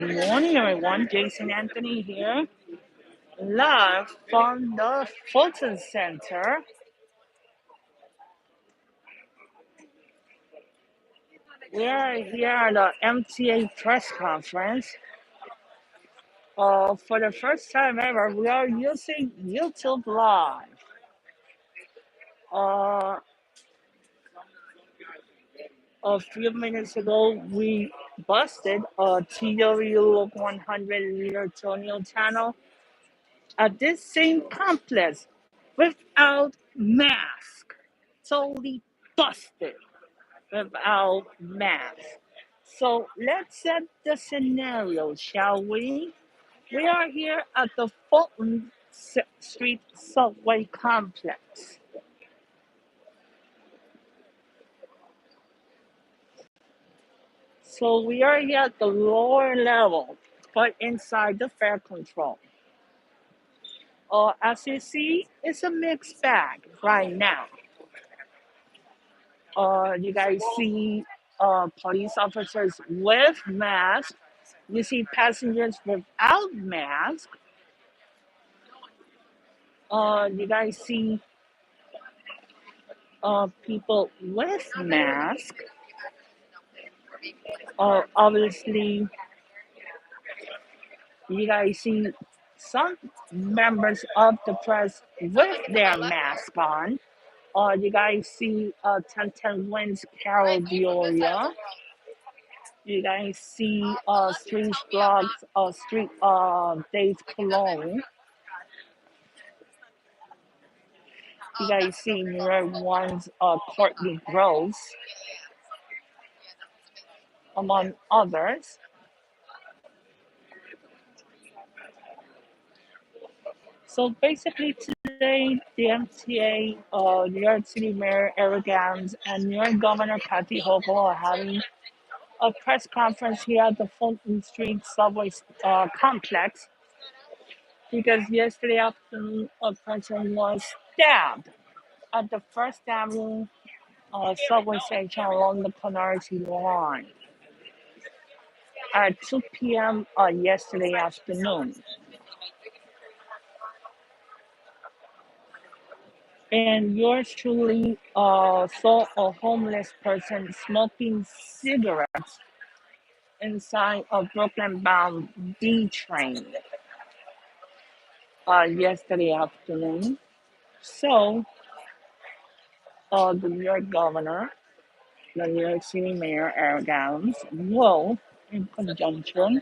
Morning, everyone. Jason Anthony here, live from the Fulton Center. We are here at the MTA press conference. For the first time ever, we are using YouTube Live. Uh, a few minutes ago, we busted a TW 100 liter tunnel channel at this same complex without mask. Totally busted without mask. So let's set the scenario, shall we? We are here at the Fulton Street subway complex. So we are here at the lower level, but inside the fare control. As you see, it's a mixed bag right now. You guys see police officers with masks. You see passengers without masks. You guys see people with masks. Obviously, you guys see some members of the press with their mask on. You guys see 1010 Wins Carol Dioria. You guys see Street Blogs, Street Days Cologne. You guys see Mirror One's Courtney Groves, among others. So basically, today, the MTA, New York City Mayor Eric Adams, and New York Governor Kathy Hochul are having a press conference here at the Fulton Street subway complex because yesterday afternoon, a person was stabbed at the First Avenue subway station along the Canarsie line at 2 p.m. Yesterday afternoon. And yours truly saw a homeless person smoking cigarettes inside a Brooklyn bound D train yesterday afternoon. So, the New York governor, the New York City Mayor Eric Adams, will, in conjunction,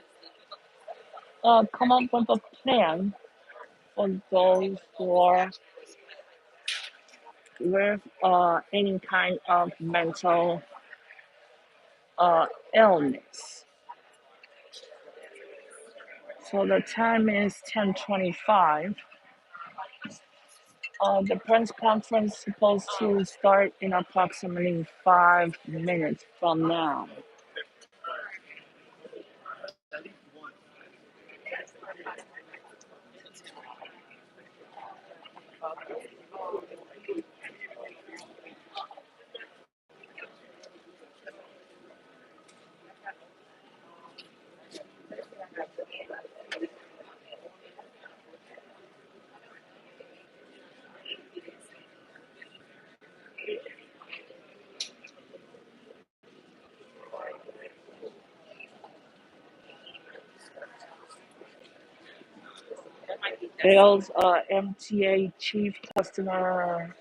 come up with a plan for those who are with any kind of mental illness. So the time is 10:25. The press conference is supposed to start in approximately 5 minutes from now. Bill's MTA Chief Customer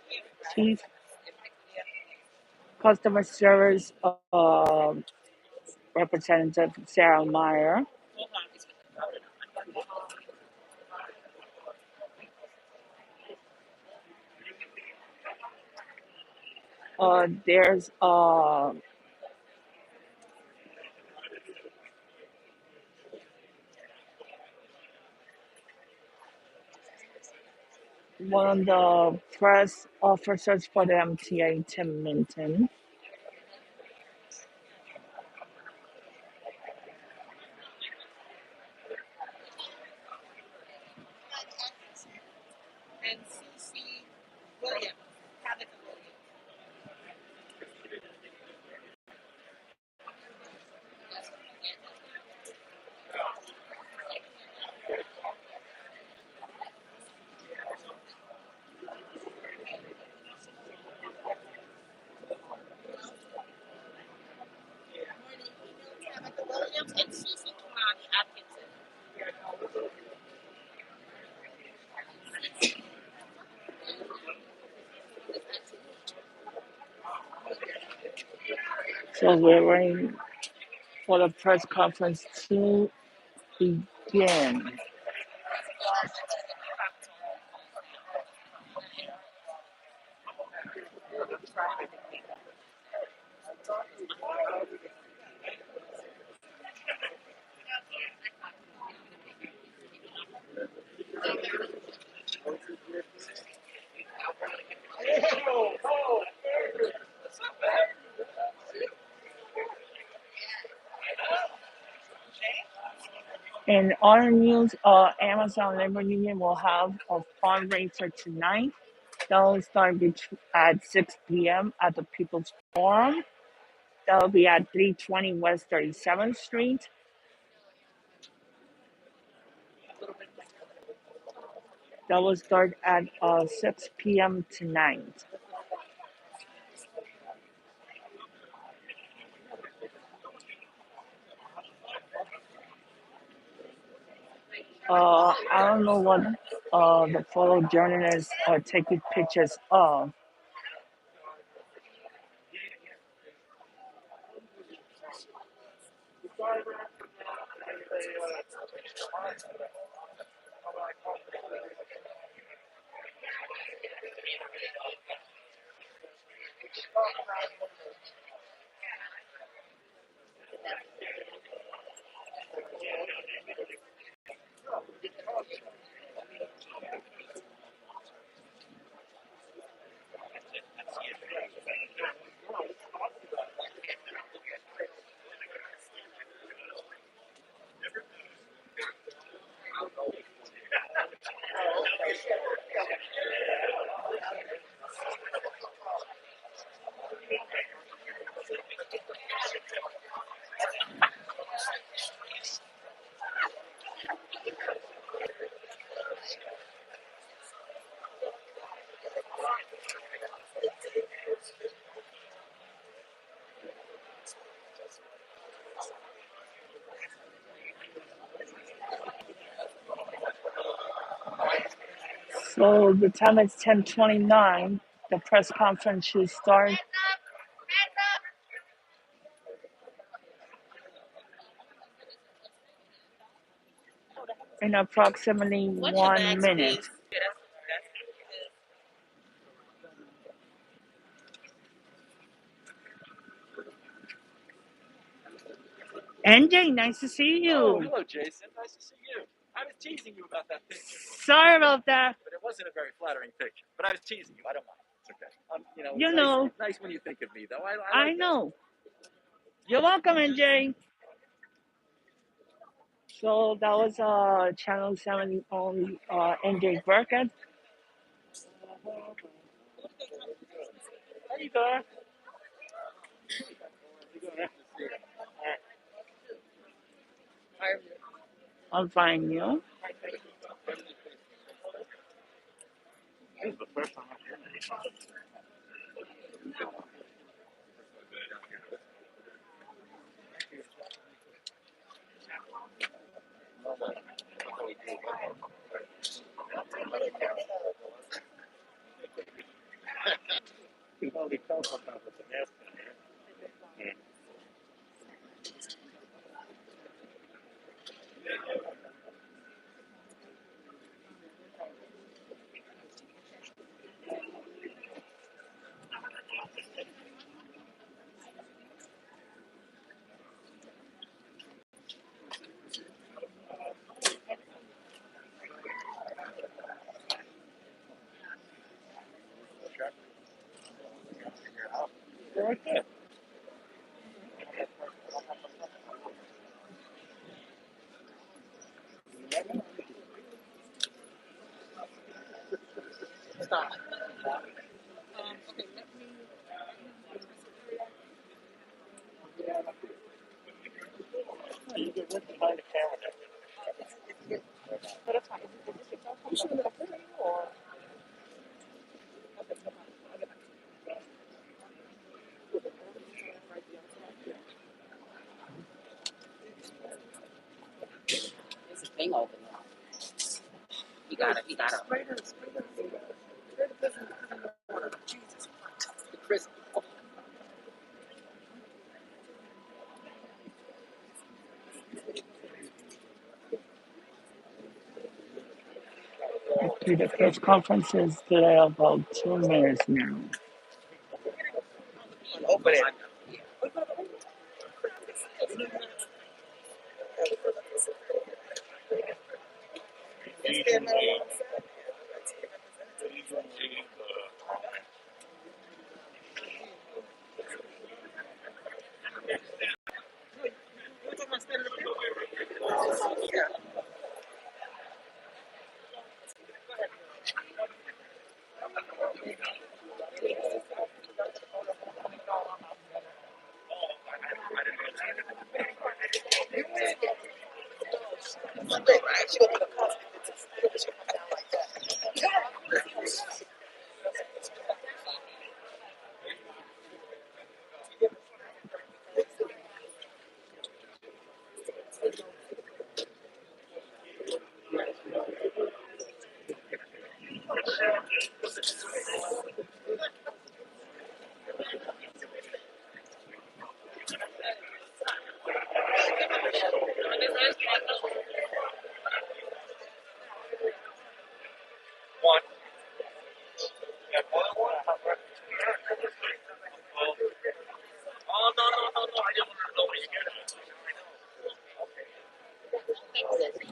Service Representative Sarah Meyer. There's one of the press officers for the MTA, Tim Minton. So we're waiting for the press conference to begin. In other news, Amazon Labor Union will have a fundraiser tonight. That will start at 6 p.m. at the People's Forum. That will be at 320 West 37th Street. That will start at 6 p.m. tonight. I don't know what the photojournalists are taking pictures of. So the time is 10:29. The press conference should start in approximately 1 minute. NJ, nice to see you. Oh, hello, Jason. Nice to see you. I was teasing you about that picture. Sorry about that. But it wasn't a very flattering picture. But I was teasing you. I don't mind. It's okay. You It's know. nice when you think of me, though. I know. You're welcome, NJ. So that was Channel 7 on NJ Burkett. How you doing? I'm fine, you? This is the first time I've heard You can only tell sometimes with the mask on. You're right there. Stop. You get right behind the camera there. But that's fine. You should have left it or there's a thing over there. You gotta. Spray the prison water. Jesus Christ. The prison. The press conference is today about 2 minutes now. Open it.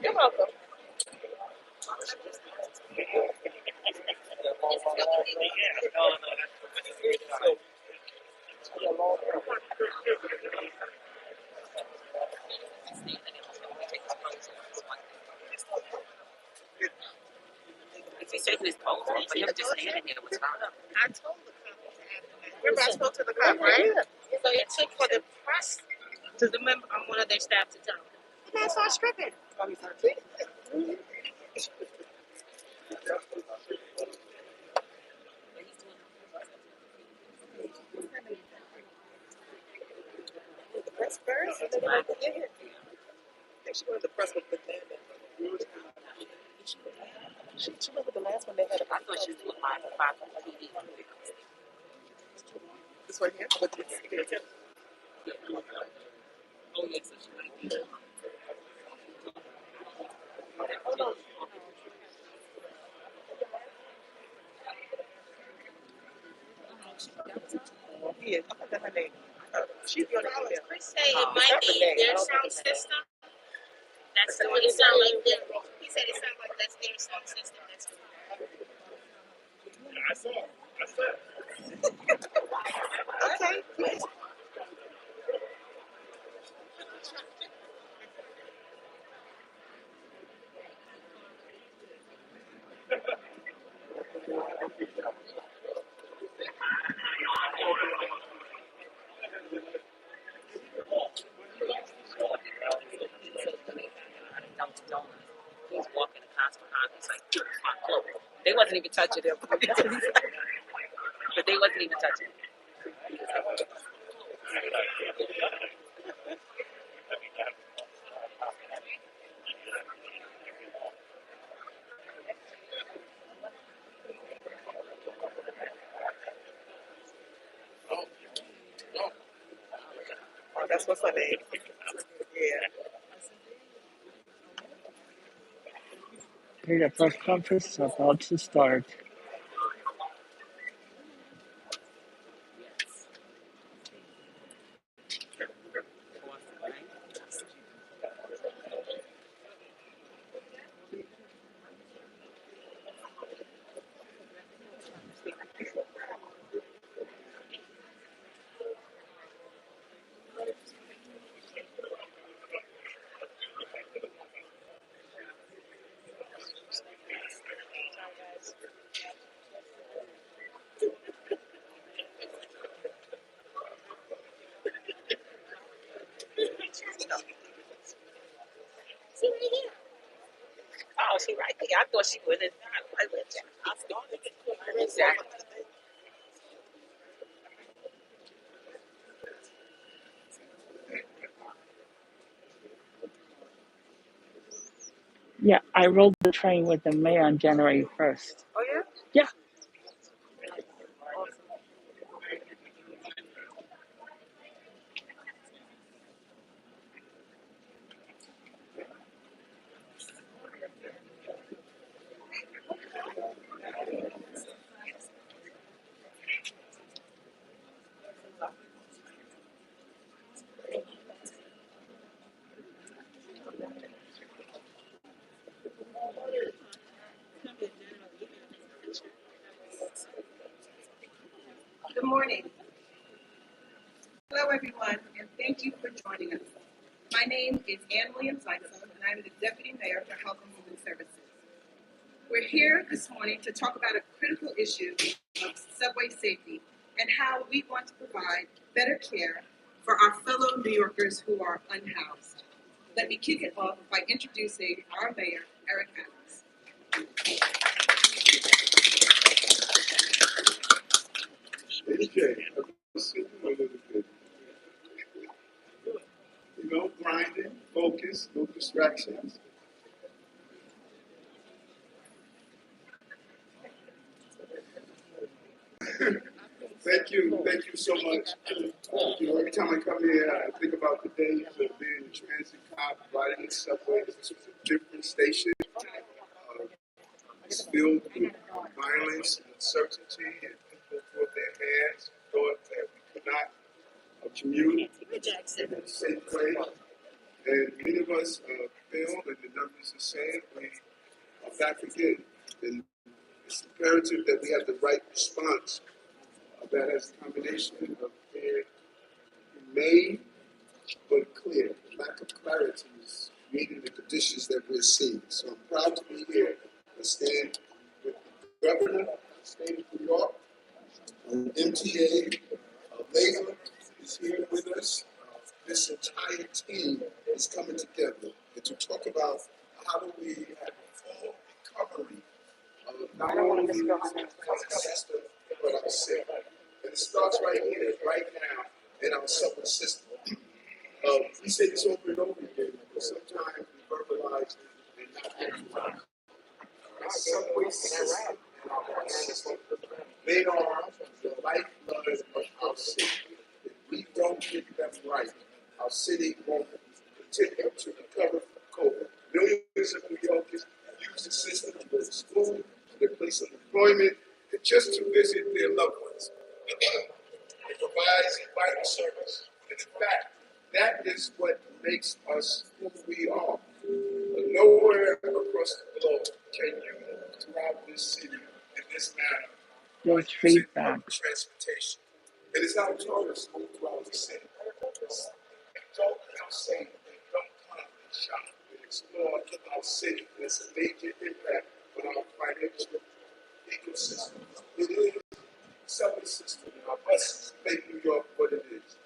You're welcome. If he's taking his clothes off, but him just standing there was fine. I told the cop to ask him. Remember, I spoke to the cop, right? So it took for the press to the member, I'm one of their staff to tell him. The man started stripping. Oh, he's not kidding. The press first? And then they went to get him. I think she wanted the press with the man. She remember the last one they had. I thought she was doing five PD. This one here? With the experience. Oh, yes, so she might be. Oh, no. Yeah, I forgot her name. She's the only one. Chris say it might be their sound system. That's the one it sound like them. He said it sounds like that's their sound system. That's I saw. okay. Yes. He's walking the cops behind. He's like, they wasn't even touching him. But they wasn't even touching him. Oh, that's what's her name. Yeah. The press conference is about to start. See right here. Oh, she right there. I thought she went in. I went down. I started. Exactly. Yeah, I rode the train with the mayor on January 1st. Oh, yeah? Yeah. morning. Hello, everyone, and thank you for joining us. My name is Ann Williams Zeitzel, and I'm the Deputy Mayor for Health and Human Services. We're here this morning to talk about a critical issue of subway safety and how we want to provide better care for our fellow New Yorkers who are unhoused. Let me kick it off by introducing our Mayor, Eric Adams. Okay, I'm sitting a little bit. Grinding, focus, no distractions. Thank you so much. Every time I come here, I think about the days of being a transit cop, riding the subways. This was a different station. It's filled with violence and uncertainty, and people put their hands, thought that we could not commute in a safe way. And many of us feel, and the numbers are saying, we are back again. And it's imperative that we have the right response. That has a combination of being humane but clear. Lack of clarity is meeting the conditions that we're seeing. So I'm proud to be here. I stand with the governor of the state of New York, MTA, Labor is here with us. This entire team is coming together and to talk about how do we have a full recovery of not only the system, but our city. And it starts right here, right now, in our subway system. We say this over and over again, but sometimes we verbalize it and not verbalize it. Our subway system and our bus system, they are the lifeblood of our city. If we don't get them right, our city won't continue to recover from COVID. Millions of New Yorkers use the system to go to school, to their place of employment, and just to visit their loved ones. It provides a vital service. And in fact, that is what makes us who we are. But nowhere across the globe can you move throughout this city in this manner. Your feedback. Transportation. It is how tourists move throughout the city. Don't feel safe. Don't come and shop and explore our city. There's a major impact on our financial ecosystem. It is the subway system and our buses make New York what it is.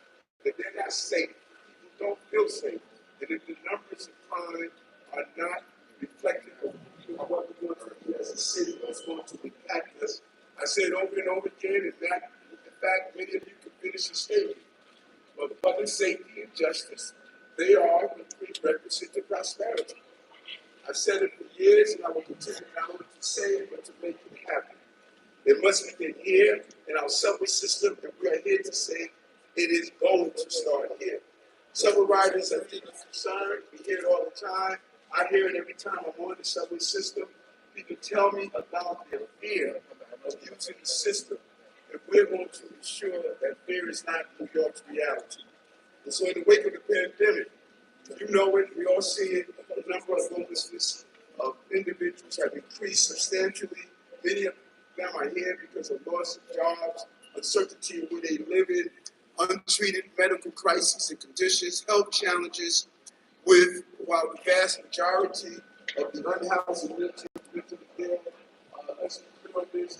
If they're not safe, people don't feel safe. And if the numbers of crime are not reflective of what we're going to do as a city, what's going to impact us, I say it over and over again, and that, in fact, many of you can finish the statement. But public safety and justice, they are the prerequisite to prosperity. I've said it for years, and I will continue not only to say it, but to make it happen. It must begin here in our subway system, and we are here to say it is going to start here. Subway riders are deeply concerned. We hear it all the time. I hear it every time I'm on the subway system. People tell me about their fear of using the system. And we're going to ensure that fear is not New York's reality. And so in the wake of the pandemic, you know it, we all see it, the number of homelessness of individuals have increased substantially. Many of them are here because of loss of jobs, uncertainty in where they live in, untreated medical crises and conditions, health challenges, while the vast majority of the unhoused and mentally ill,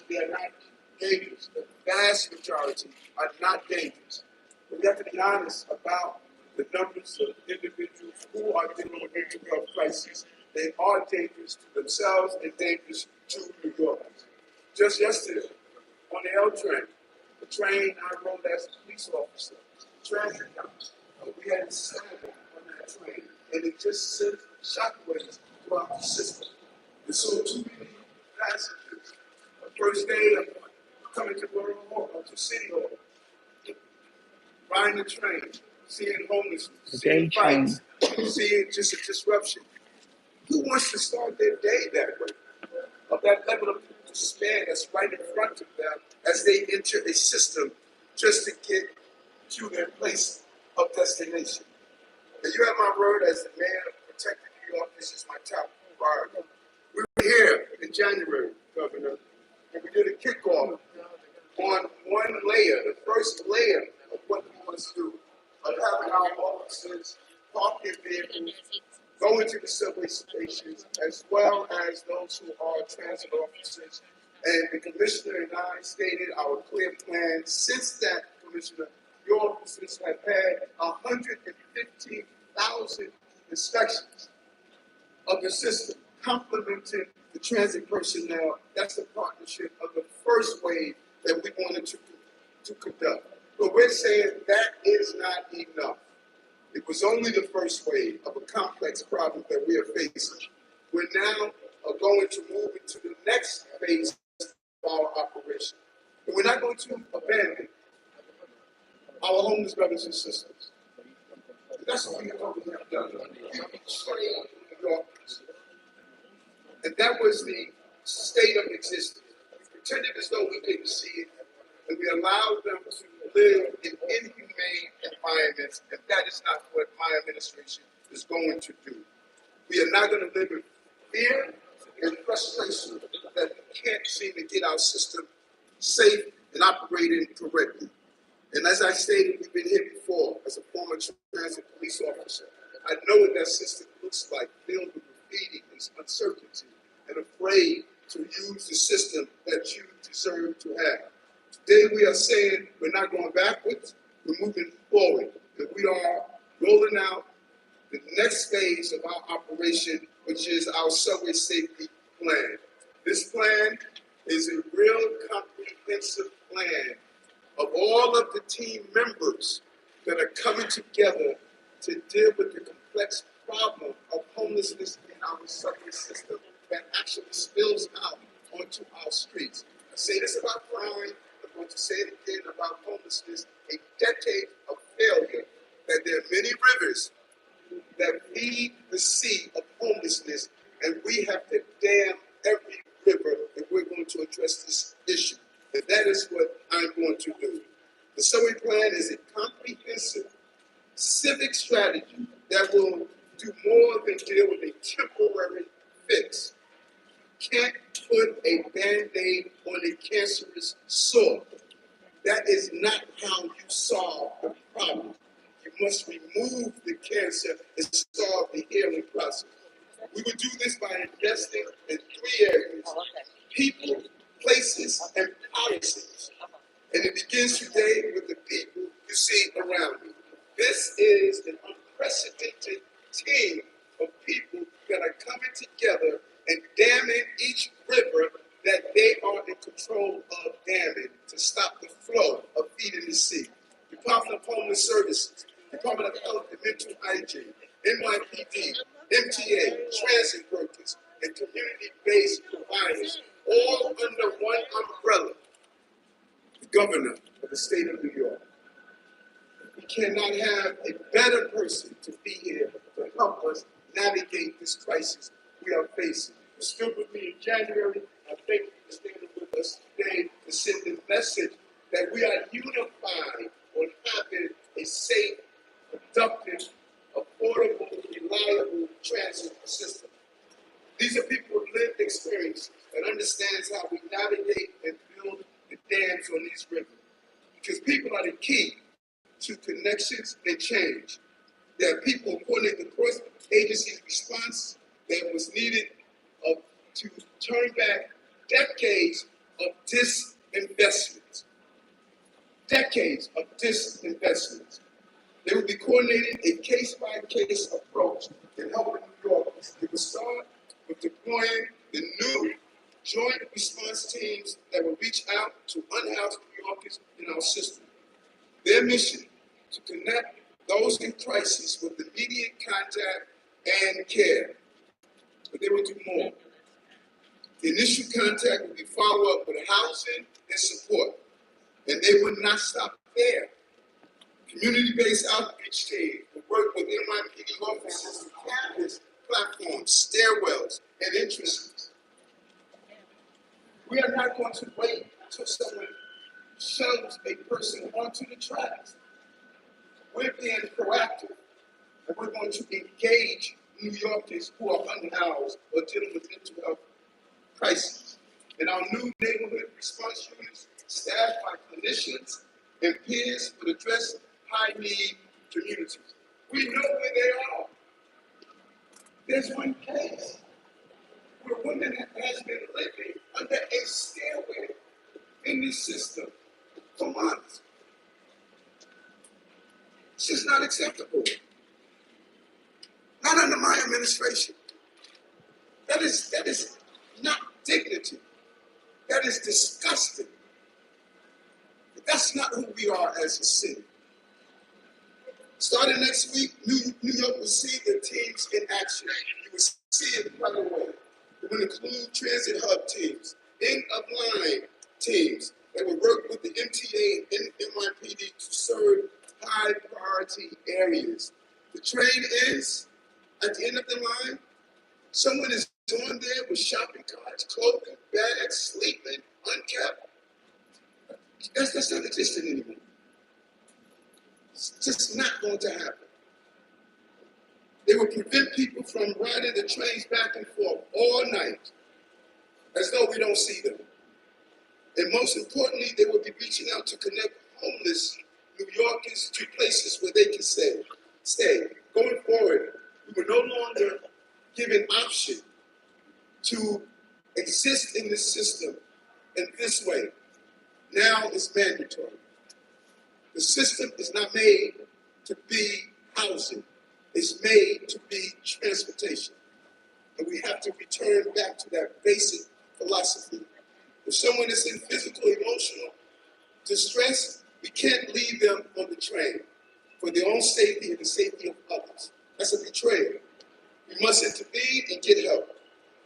they are not dangerous. The vast majority are not dangerous. We have to be honest about the numbers of individuals who are dealing with mental health crises. They are dangerous to themselves and dangerous to New Yorkers. Just yesterday, on the L train, the train I rode as a police officer, transit cops, we had a silent on that train, and it just sent shockwaves throughout the system. And so too many passengers, the first day of coming to Borough Hall, or to City Hall, riding the train, seeing homelessness, seeing fights, seeing just a disruption. Who wants to start their day that way? Of that level of despair that's right in front of them as they enter a system just to get to their place of destination. And you have my word as the mayor of protecting New York, this is my top priority. We were here in January, Governor, and we did a kickoff on one layer, the first layer of what we must do, of having our officers park their vehicles, go into the subway stations, as well as those who are transit officers. And the commissioner and I stated our clear plan. Since that, Commissioner, your officers have had 115,000 inspections of the system, complementing the transit personnel. That's the partnership of the first wave that we wanted to conduct. But we're saying that is not enough. It was only the first wave of a complex problem that we are facing. We're now going to move into the next phase of our operation. And we're not going to abandon our homeless brothers and sisters. That's what we have done. We trained New Yorkers. And that was the state of existence. We pretended as though we didn't see it, and we allowed them to live in inhumane environments, and that is not what my administration is going to do. We are not going to live in fear and frustration that we can't seem to get our system safe and operating correctly. And as I stated, we've been here before as a former transit police officer. I know what that system looks like, filled with graffiti and uncertainty, and afraid to use the system that you deserve to have. Today we are saying we're not going backwards, we're moving forward, and we are rolling out the next phase of our operation, which is our subway safety plan. This plan is a real comprehensive plan of all of the team members that are coming together to deal with the complex problem of homelessness in our subway system that actually spills out onto our streets. I say this about crime, I'm going to say it again about homelessness, a decade of failure, that there are many rivers that feed the sea of homelessness, and we have to dam every river if we're going to address this issue. And that is what I'm going to do. The subway plan is a comprehensive civic strategy that will do more than deal with a temporary fix. You can't put a Band-Aid on a cancerous sore. That is not how you solve the problem. You must remove the cancer and start the healing process. We would do this by investing in 3 areas: people, places, and policies. And it begins today with the people you see around you. This is an unprecedented team of people that are coming together and damming each river that they are in control of damming to stop the flow of feeding the sea. Department of Homeless Services, Department of Health and Mental Hygiene, NYPD, MTA, transit workers, and community-based providers, all under one umbrella. The governor of the state of New York. We cannot have a better person to be here to help us navigate this crisis we are facing. You stood with me in January. I thank you for standing with us today to send the message that we are unified on having a safe, productive, affordable, reliable transit system. These are people with lived experience that understands how we navigate and build the dams on these rivers. Because people are the key to connections and change. There are people, according to the cross-agency response that was needed to turn back decades of disinvestment. Decades of disinvestment. They will be coordinating a case-by-case approach in helping New Yorkers. They will start with deploying the new joint response teams that will reach out to unhoused New Yorkers in our system. Their mission to connect those in crisis with immediate contact and care. But they will do more. The initial contact will be followed up with housing and support. And they will not stop there. Community-based outreach team will work with NYPD officers to canvas platforms, stairwells, and entrances. We are not going to wait until someone shoves a person onto the tracks. We're being proactive, and we're going to engage New Yorkers who are unhoused or dealing with mental health crises. And our new neighborhood response units staffed by clinicians and peers would address high-need communities. We know where they are. There's one case where a woman has been living under a stairway in this system for months. It's just not acceptable. Not under my administration. That is not dignity. That is disgusting. But that's not who we are as a city. Starting next week, New York will see the teams in action. You will see it right away. It will include transit hub teams, end-of-line teams that will work with the MTA and NYPD to serve high-priority areas. The train ends at the end of the line. Someone is on there with shopping carts, clothing, bags, sleeping, unkept. That's not existing anymore. It's just not going to happen. They will prevent people from riding the trains back and forth all night, as though we don't see them. And most importantly, they will be reaching out to connect homeless New Yorkers to places where they can stay. Going forward, we will no longer give an option to exist in this system in this way. Now it's mandatory. The system is not made to be housing. It's made to be transportation. And we have to return back to that basic philosophy. If someone is in physical, emotional distress, we can't leave them on the train for their own safety and the safety of others. That's a betrayal. We must intervene and get help.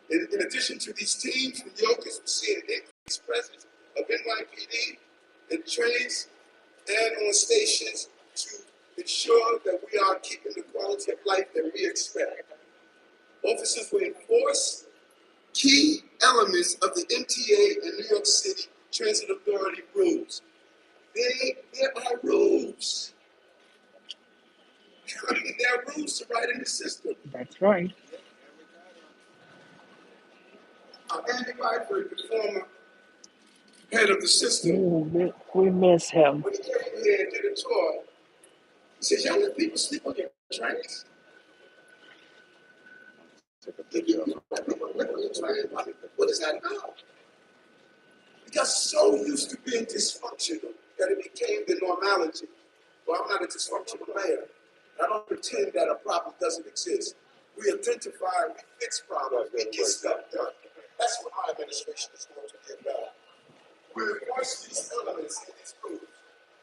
In addition to these teams, New Yorkers will see an increased presence of NYPD in trains and on stations to ensure that we are keeping the quality of life that we expect. Officers will enforce key elements of the MTA and New York City Transit Authority rules. There are rules. There are rules to ride in the system. That's right. Andy Byford, the former head of the system, Ooh, we miss him. when he came here and did a tour, he said, "Y'all let people sleep on your trains?" What is that about? We got so used to being dysfunctional that it became the normality. Well, I'm not a dysfunctional mayor. I don't pretend that a problem doesn't exist. We identify, we fix problems, we get stuff done. That's what my administration is going to be about. We enforce these elements in these rules.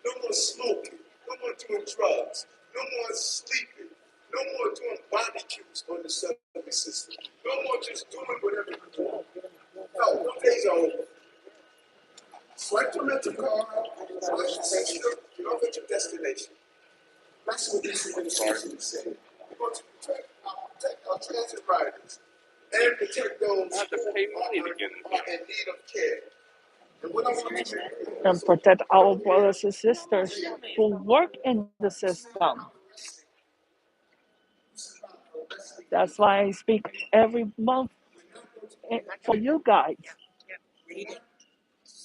No more smoking, no more doing drugs, no more sleeping, no more doing barbecues on the subway system, no more just doing whatever you want. No, those days are over. Swipe your rental card, swipe your system, get off at your destination. That's what this administration is saying. We're going to protect our transit riders and protect those who are in need of care. And what I want to make And protect our brothers and sisters who work in the system. That's why I speak every month for you guys.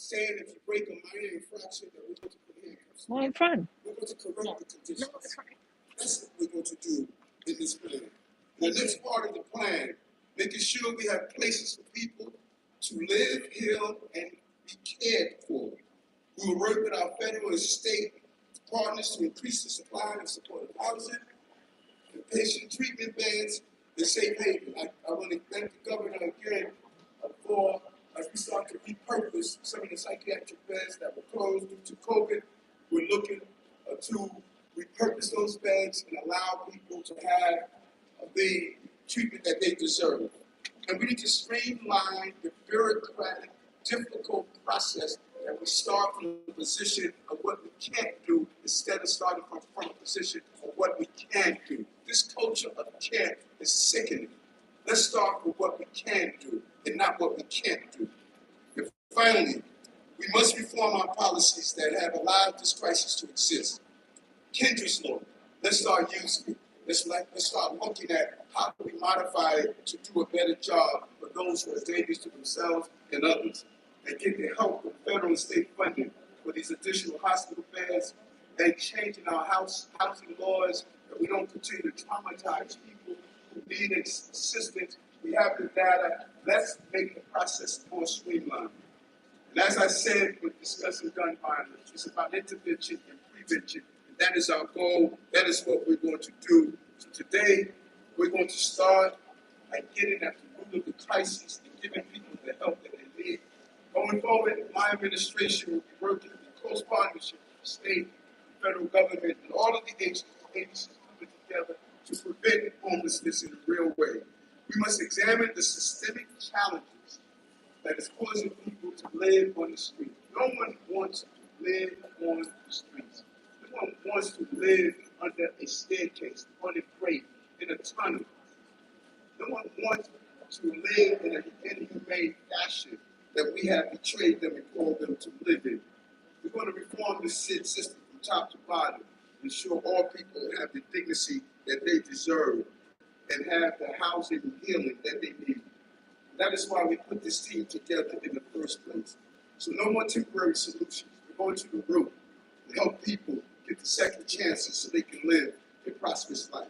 saying if you break a minor infraction that we're going to put handcuffs. My friend. We're going to correct the conditions. That's what we're going to do in this plan. The next part of the plan, making sure we have places for people to live, heal, and be cared for. We will work with our federal and state partners to increase the supply of supportive housing, the patient treatment beds, the safe haven. I want to thank the governor again for, as we start to repurpose some of the psychiatric beds that were closed due to COVID, we're looking to repurpose those beds and allow people to have the treatment that they deserve. And we need to streamline the bureaucratic, difficult process that we start from the position of what we can't do instead of starting from a position of what we can do. This culture of can't is sickening. Let's start with what we can do and not what we can't do. And finally, we must reform our policies that have allowed this crisis to exist. Kendra's law, let's start using it. Let's start looking at how we modify it to do a better job for those who are dangerous to themselves and others, and get the help federal and state funding for these additional hospital beds and changing our housing laws, that we don't continue to traumatize people who need assistance. We have the data. Let's make the process more streamlined. And as I said when discussing gun violence, it's about intervention and prevention. And that is our goal. That is what we're going to do. So today, we're going to start by getting at the root of the crisis and giving people the help that they need. Going forward, my administration will be working in close partnership with the state, federal government, and all of the agencies coming together to prevent homelessness in a real way. We must examine the systemic challenges that is causing people to live on the street. No one wants to live on the streets. No one wants to live under a staircase, on a grate, in a tunnel. No one wants to live in an inhumane fashion that we have betrayed them and called them to live in. We're going to reform the system from top to bottom, ensure all people have the dignity that they deserve and have the housing and healing that they need. That is why we put this team together in the first place. So no more temporary solutions. We're going to the root to help people get the second chances so they can live a prosperous life.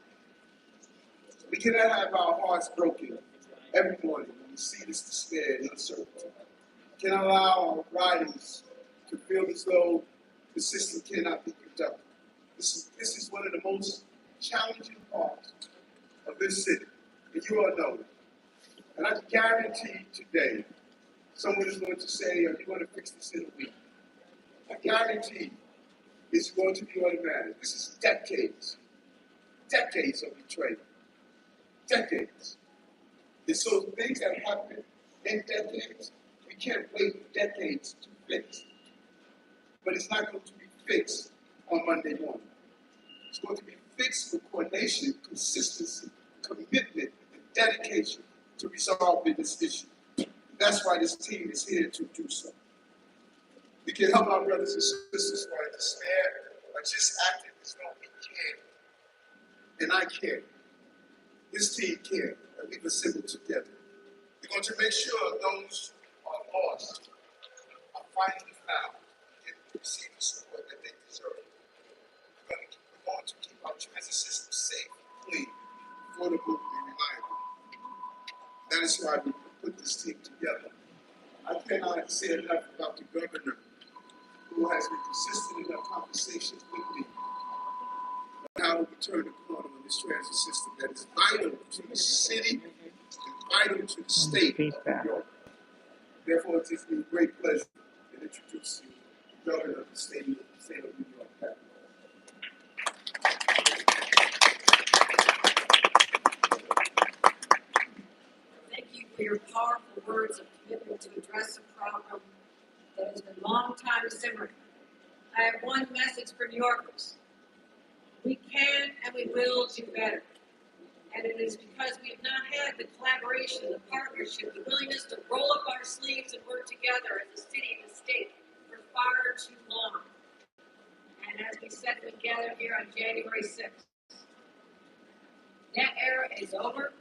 We cannot have our hearts broken every morning when we see this despair and uncertainty. We cannot allow our riders to feel as though the system cannot be conducted. This is one of the most challenging parts of this city, and you all know it. And I guarantee today, someone is going to say, are you going to fix this in a week? I guarantee it's going to be automatic. This is decades of betrayal. Decades. And so things that happen in decades, we can't wait decades to fix. But it's not going to be fixed on Monday morning. It's going to be fixed with coordination, consistency, commitment, and dedication to resolving this issue. That's why this team is here to do so. We can help our brothers and sisters who are in despair by just acting as though we care. And I care. This team cares, and we've assembled together. We're going to make sure those who are lost are finally found and receive the support that they deserve. We're going to keep our transit system safe, clean, affordable, and reliable. That is why we put this team together. I cannot say enough about the governor who has been consistent in our conversations with me on how we turn the corner on this transit system that is vital to the city and vital to the state of New York. Therefore, it gives me great pleasure to introduce you the governor of the state of New York, Pat. Thank you for your powerful words of commitment to address a problem that has been a long time simmering. I have one message for New Yorkers. We can and we will do better. And it is because we have not had the collaboration, the partnership, the willingness to roll up our sleeves and work together as a city and a state for far too long. And as we said, we gathered here on January 6th. That era is over,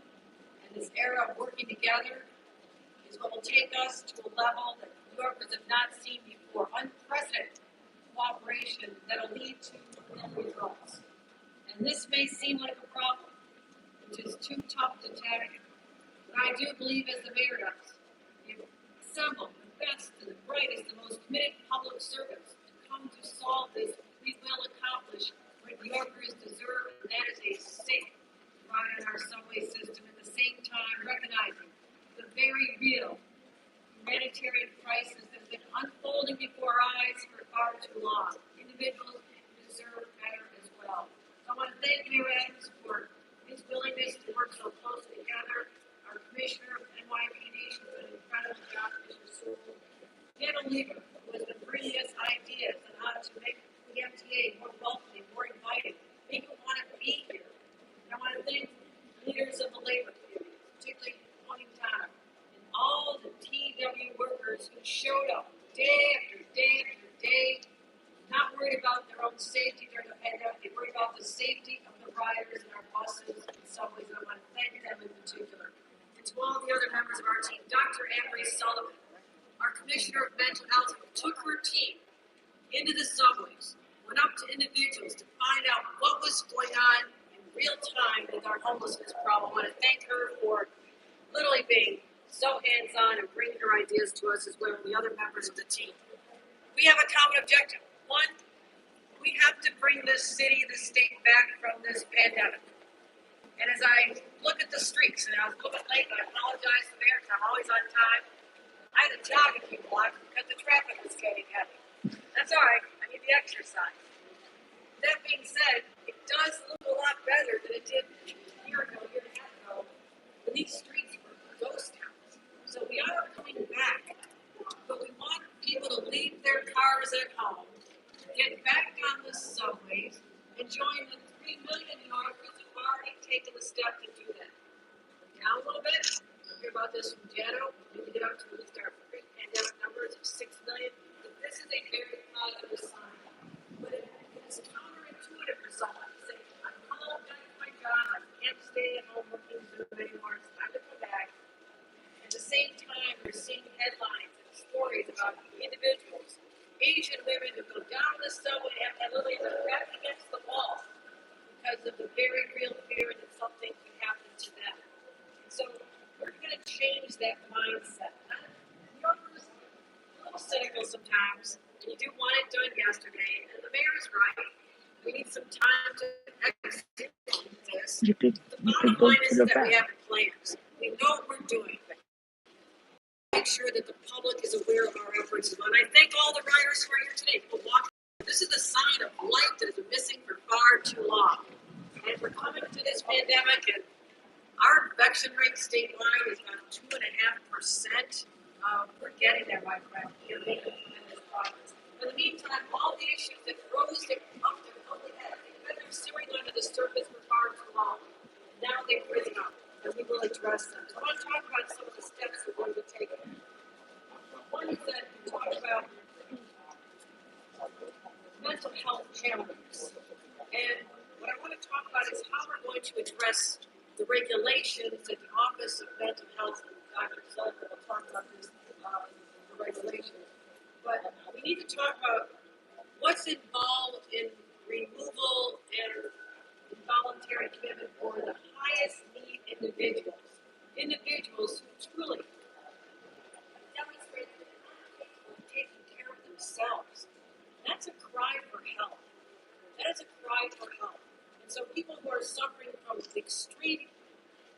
and this era of working together is what will take us to a level that New Yorkers have not seen before, unprecedented cooperation that will lead to real results. And this may seem like a problem, which is too tough to tackle, but I do believe, as the mayor does, we've assembled the best and the brightest and most committed public servants to come to solve this. We will accomplish what New Yorkers deserve, and that is a safe ride on our subway system, at the same time recognizing the very real humanitarian crisis that has been unfolding before our eyes for far too long. Individuals deserve better as well. So I want to thank Mayor Adams for his willingness to work so closely together. Our Commissioner of NYPD has done an incredible job, Commissioner Sewell. Dan Oliver, who has been bringing us ideas on how to make the MTA more welcoming, more inviting, people want to be here. And I want to thank leaders of the labor community, particularly Tony Tom, and all the TW workers who showed up day after day after day, not worried about their own safety during the pandemic. They worried about the safety of the riders in our buses and subways, and I want to thank them in particular. And to all the other members of our team, Dr. Anne-Marie Sullivan, our commissioner of mental health took her team into the subways, went up to individuals to find out what was going on in real time with our homelessness problem. I want to thank her for literally being so hands-on and bringing her ideas to us as well as the other members of the team. We have a common objective. One, we have to bring this city, this state back from this pandemic. And as I look at the streets, and I was a little bit late, and I apologize to the mayor because I'm always on time. I had to jog a few blocks because the traffic was getting heavy. That's all right. I need the exercise. That being said, it does look a lot better than it did a year and a half ago, when these streets were ghost towns. So we are coming back, but we want people to leave their cars at home, get back on the subways, and join the 3 million New Yorkers who've already taken the step to do that. Down a little bit, we'll hear about this from Jano. We need to get up to at least our pre-pandemic numbers of 6 million. But this is a very positive sign. But it's counterintuitive for someone to say, I'm home, done my job, I can't stay at home looking Zoom anymore, it's time to come back. At the same time, we're seeing headlines and stories about individuals, Asian women who go down the subway and literally their back against the wall because of the very real fear that something can happen to them. And so we're going to change that mindset. New Yorkers are a little cynical sometimes, and you do want it done yesterday, and the mayor's right. We need some time to execute this. You could The you could bottom go line to is the that we back. have plans. We know what we're doing. Make sure that the public is aware of our efforts. And I thank all the riders who are here today. People walking. This is a sign of life that has been missing for far too long. And we're coming to this pandemic, and our infection rate statewide is about 2.5%. We're getting there, my friend. We're making tremendous progress. In the meantime, all the issues that rose up their ugly head, they've been simmering under the surface for far too long. Now they've risen up, and we will address them. So I want to talk about some of the steps we're going to take. One is that we talk about mental health challenges. And what I want to talk about is how we're going to address the regulations that the Office of Mental Health, and Dr. Sullivan will talk about this, the regulations. But we need to talk about what's involved in removal and involuntary commitment for the highest need individuals who truly demonstrate that they're taking care of themselves. That's a cry for help. That is a cry for help. And so people who are suffering from extreme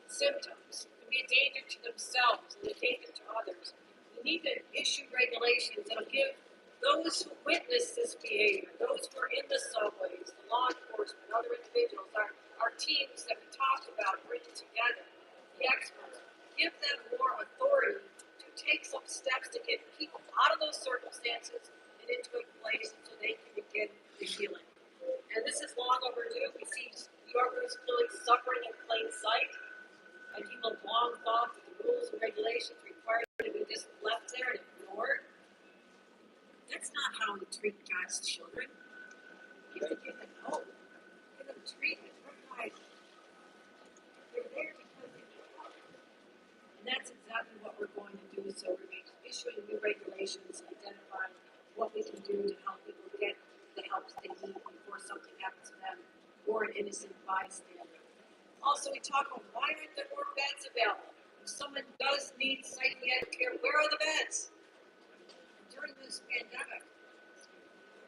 symptoms can be a danger to themselves and a danger to others. We need to issue regulations that will give those who witness this behavior, those who are in the subways, the law enforcement, other individuals, our teams that we talked about, bringing together, the experts, give them more authority to take some steps to get people out of those circumstances and into a place so they can begin the healing. And this is long overdue. We see New Yorkers clearly suffering in plain sight, and people have long thought that the rules and regulations required to be just left there and ignored. That's not how we treat God's children. You have to give them hope, give them treatment, provide. They're there because they need help. And that's exactly what we're going to do. So we're issuing new regulations, identifying what we can do to help people get the help they need before something happens to them or an innocent bystander. Also, we talk about why aren't there more beds available? If someone does need psychiatric care, where are the beds? During this pandemic,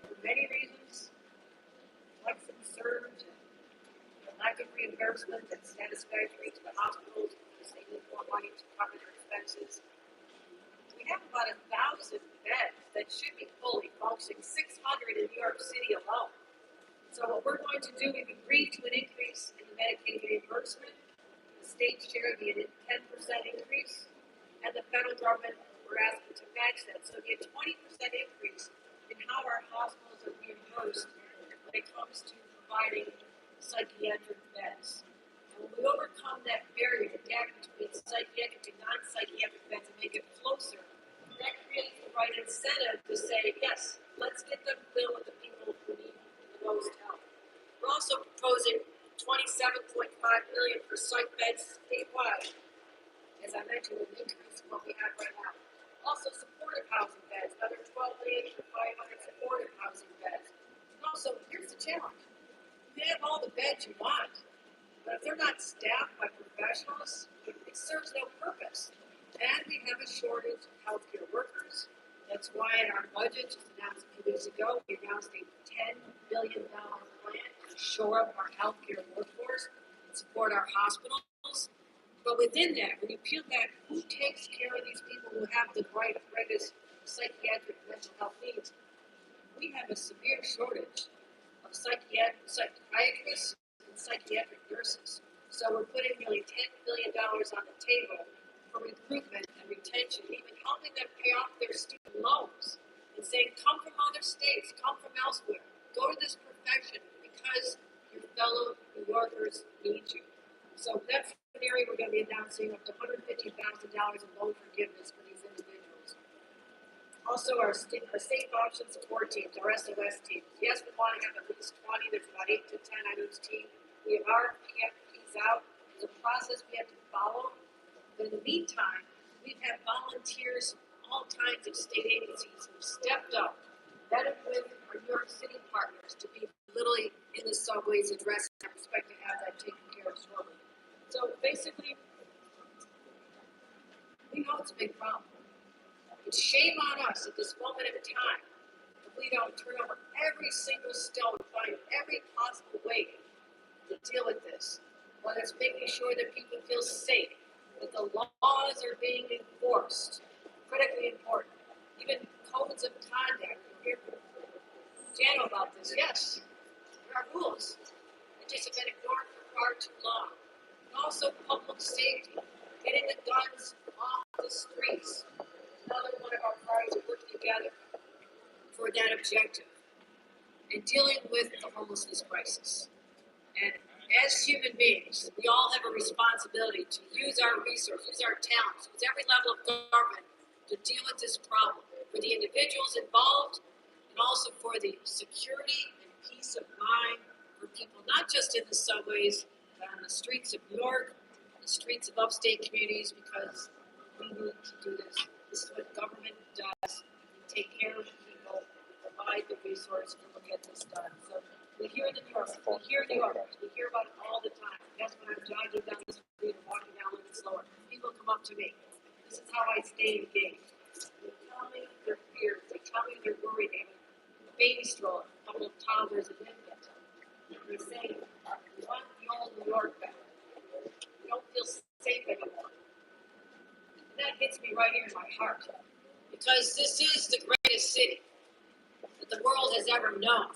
for many reasons, like some surge and lack of reimbursement that's satisfactory to the hospitals because they need more money to cover their expenses. We have about 1,000 beds that should be fully functioning, 600 in New York City alone. So what we're going to do, we've agreed to an increase in the Medicaid reimbursement. The state share will be a 10% increase, and the federal government, we're asking to match that. So it'll be a 20% increase in how our hospitals are reimbursed when it comes to providing psychiatric beds. And when we overcome that barrier, the gap between psychiatric and non-psychiatric beds and make it closer, that creates the right incentive to say, yes, let's get them filled with the people who need the most help. We're also proposing $27.5 million for psych beds statewide. As I mentioned, an increase in what we have right now. Also supportive housing beds, another 12 million for 500 supportive housing beds. And also, here's the challenge. You have all the beds you want, but if they're not staffed by professionals, it serves no purpose. And we have a shortage of healthcare workers. That's why in our budget, just announced a few weeks ago, we announced a $10 billion plan to shore up our healthcare workforce and support our hospitals. But within that, when you peel back, who takes care of these people who have the greatest psychiatric mental health needs? We have a severe shortage of psychiatrists and psychiatric nurses. So we're putting nearly $10 billion on the table for recruitment and retention, even helping them pay off their student loans and saying, come from other states, come from elsewhere, go to this profession because your fellow New Yorkers need you. So that's an area we're going to be announcing up to $150,000 in loan forgiveness for these individuals. Also, our safe option support teams, our SOS teams. Yes, we want to have at least 20. There's about 8 to 10 on each team. We have our PFPs out. There's a process we have to follow. But in the meantime, we've had volunteers from all kinds of state agencies who've stepped up, vetted with our New York City partners to be literally in the subways addressing. I expect to have that taken care of shortly. So basically, we know it's a big problem. It's shame on us at this moment in time if we don't turn over every single stone, find every possible way to deal with this. Whether it's making sure that people feel safe, that the laws are being enforced, critically important. Even codes of conduct. We'll hear from Jano about this. Yes, there are rules. They just have been ignored for far too long. And also public safety, getting the guns off the streets. Another one of our priorities to work together for that objective. And dealing with the homelessness crisis. And as human beings, we all have a responsibility to use our resources, use our talents, use every level of government to deal with this problem for the individuals involved and also for the security and peace of mind for people, not just in the subways, but on the streets of New York, the streets of upstate communities, because we need to do this. This is what government does. We take care of people, provide the resources to look at this done. So we hear the New Yorkers, we hear New Yorkers, we hear about it all the time. That's when I'm jogging down the street or walking down a little slower. People come up to me. This is how I stay engaged. They tell me their fears, they tell me they're worried, they have a baby stroller, a couple of toddlers and infants. They say, we want the old New York back. We don't feel safe anymore. And that hits me right here in my heart. Because this is the greatest city that the world has ever known.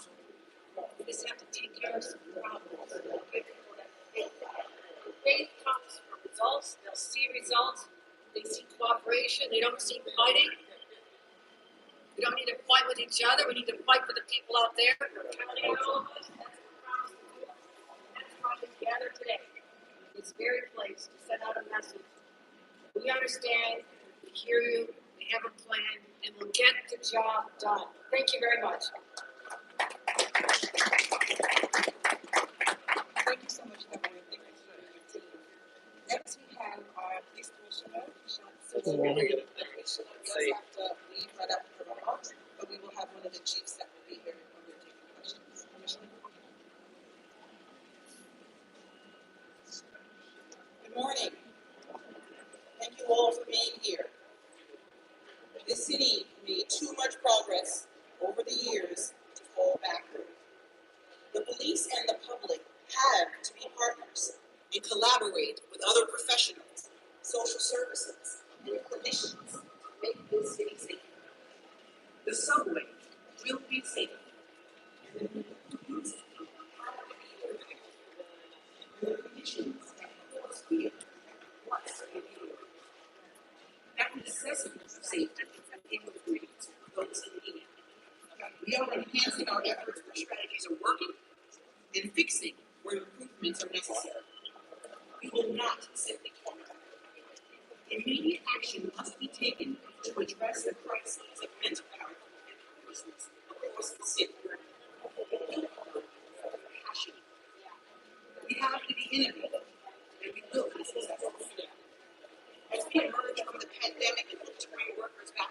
We just have to take care of some problems. Faith comes from results. They'll see results. They see cooperation. They don't see fighting. We don't need to fight with each other. We need to fight for the people out there. We're counting on all of us. That's what we promised to do. That's why we gather today in this very place to send out a message. We understand. We hear you. We have a plan, and we'll get the job done. Thank you very much. Thank you so much, Governor. Thank you for your team. Next, we have our police commissioner, Sean Silver. We does have to leave right after the remarks, but we will have one of the chiefs that will be here when we're taking questions. Commissioner. Good morning. Thank you all for being here. This city made too much progress over the years to fall backward. The police and the public have to be partners and collaborate with other professionals, social services, and clinicians to make this city safer. The subway will be safer. And the police have to be organized. And the clinicians and force fear what's in here. That necessity of safety immigrates those in need. We are enhancing our efforts where strategies are working and fixing where improvements are necessary. We will not simply talk about it. Immediate action must be taken to address the crises of mental health and homelessness across the city. Passion. We have to be innovative, and we will be successful. As we emerge from the pandemic and look to bring workers back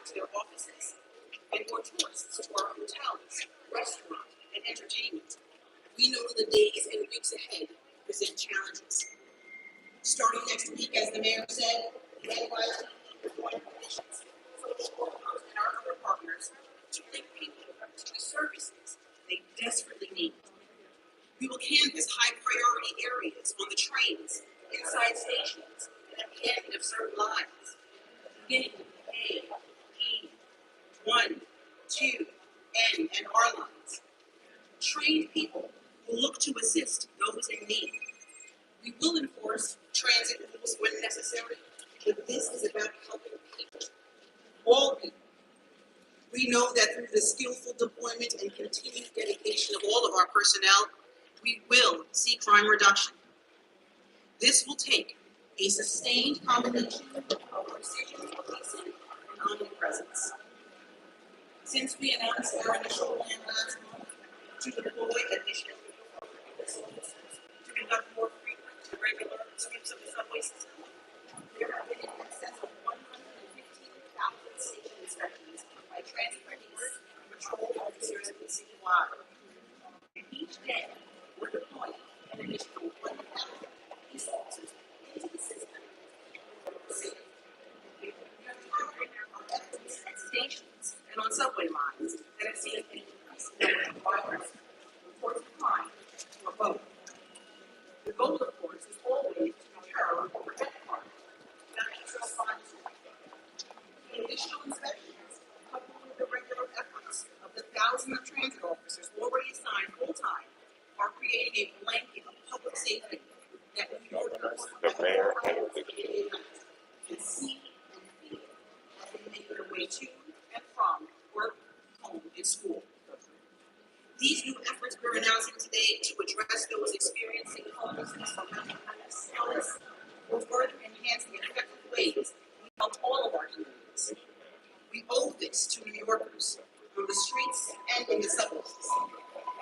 beginning with A, E, 1, 2, N, and R lines. Trained people who look to assist those in need. We will enforce transit rules when necessary, but this is about helping people, all people. We know that through the skillful deployment and continued dedication of all of our personnel, we will see crime reduction. This will take a sustained combination of precision policing and omnipresence. Since we announced our initial plan last month to deploy additional resources to conduct more frequent and regular sweeps of the subway system, there have been in excess of 115,000 station inspections by transit police and patrol officers citywide. And each day, we're deploying an additional 1,000 police officers into the system for safety. We have targeted our efforts at stations and on subway lines that have seen an increase in the number of fires, reports of crime, or both. The goal, of course, is always to deter or prevent harm, not just respond to it. The additional inspections, coupled with the regular efforts of the thousands of transit officers already assigned full-time, are creating a blanket of public safety that New Yorkers can see and feel as they make their way to and from work, home, and school. These new efforts we're announcing today to address those experiencing homelessness or mental illness will further enhance the effective ways we help all of our communities. We owe this to New Yorkers on the streets and in the subways.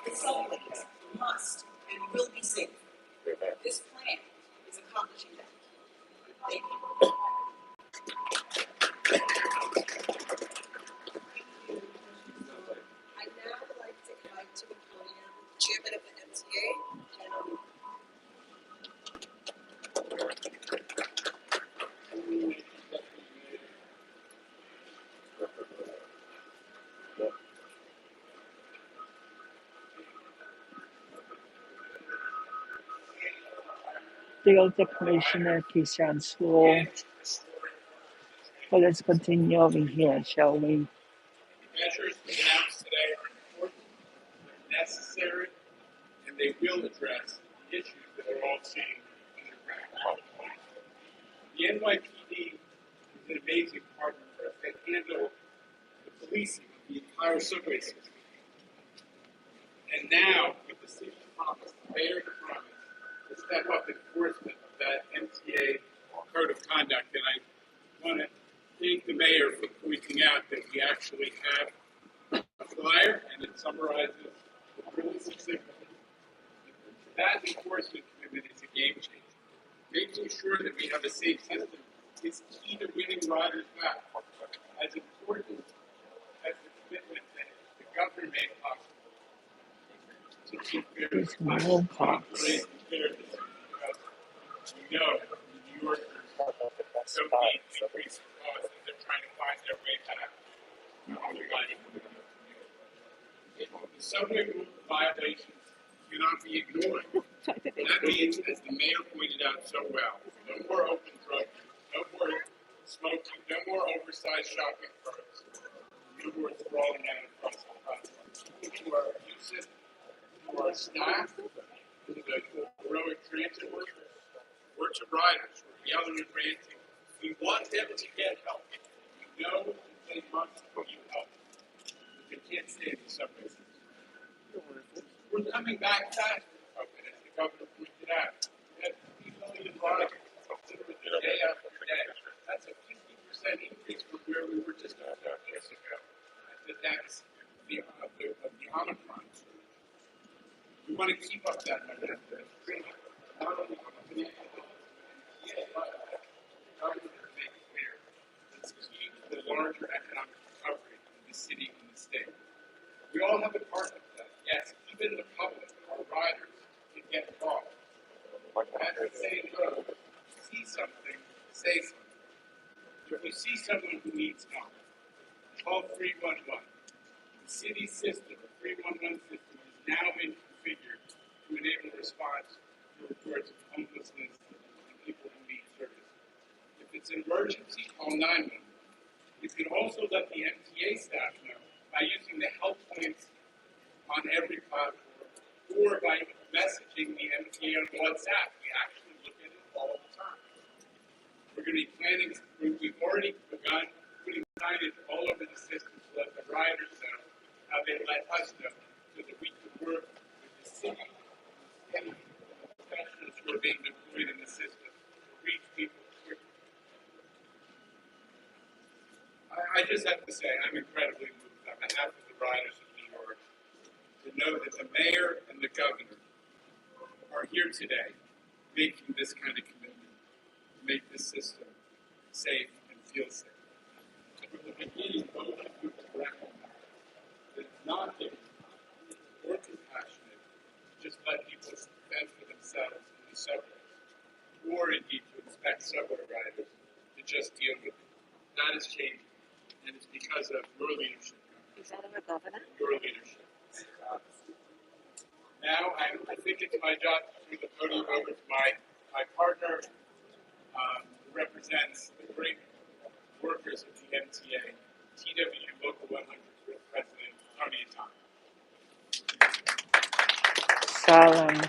The subways must and will be safe. This plan is accomplishing that. Thank you. I'd now like to invite to the podium Chairman of the MTA, Ken The oath of Commissioner Kishan School. Well, let's continue over here, shall we? Measures announced today are important, they're necessary, and they will address the issues that we're all seeing in the practice. The NYPD is an amazing partner for us. They handle the policing of the entire subway system. And now, with the city promise, the mayor's promise, to step up enforcement of that MTA code of conduct. And I want to thank the mayor for pointing out that we actually have a flyer and it summarizes the rules of safety. That enforcement commitment is a game changer. Making sure that we have a safe system is key to winning riders back. As important as the commitment that the governor made possible to keep fair It's no cost. We know New Yorkers don't need to increase the cost and they're trying to find their way back. The subway rule violations cannot be ignored. That means, as the mayor pointed out so well, no more open drugs, no more smoking, no more oversized shopping carts, no more sprawling out across the front. To our abusive, to our staff, to the heroic transit workers, or to riders who are yelling and ranting. We want them to get help. We know that they must need help. But they can't stay in the subway system. We're coming back fast from COVID, as the governor pointed out. We had 3 million riders day after day. That's a 50% increase from where we were just a few years ago. That's the Omicron. We want to keep up that momentum. Not only from a financial but the government has made clear it's key to the larger economic recovery of the city and the state. We all have a part of that. Yes, even the public, our riders, can get involved. As the saying goes, see something, say something. If you see someone who needs help, call 311. The city system, the 311 system, has now been configured to enable response to reports of homelessness and people who need service. If it's an emergency, call 911. can also let the MTA staff know by using the help points on every platform or by messaging the MTA on WhatsApp. We actually look at it all the time. We're going to be planning, we've already begun putting signage all over the system to let the riders know how they let us know so that we can work with the city and professionals who are being deployed in the system to reach people quickly. I just have to say, I'm incredibly moved on behalf of the riders of New York to know that the mayor and the governor are here today making this kind of commitment to make this system safe and feel safe. From the beginning, both of you recognize that it's not difficult or compassionate to just let people fend for themselves in the subways, or indeed to expect subway riders to just deal with it. That is changing, and it's because of your leadership. Is that our governor? Your leadership. Now, I think it's my job to turn the podium over to my partner, who represents the great workers of the MTA, TWU Local 100 President Tony Atano. Solemn.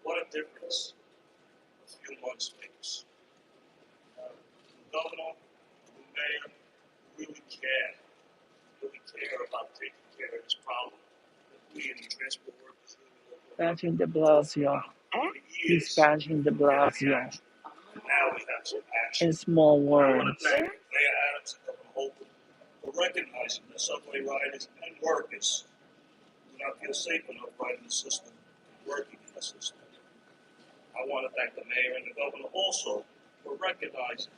What a difference a few months makes. The governor, the mayor really care about taking care of this problem. We in the transport workers Bashing de Blasio. He's bashing de Blasio. now we have some action. In small I want words. to thank Mayor Adams and Governor Hochul for recognizing that subway riders and workers do not feel safe enough riding the system and working in the system. I want to thank the mayor and the governor also for recognizing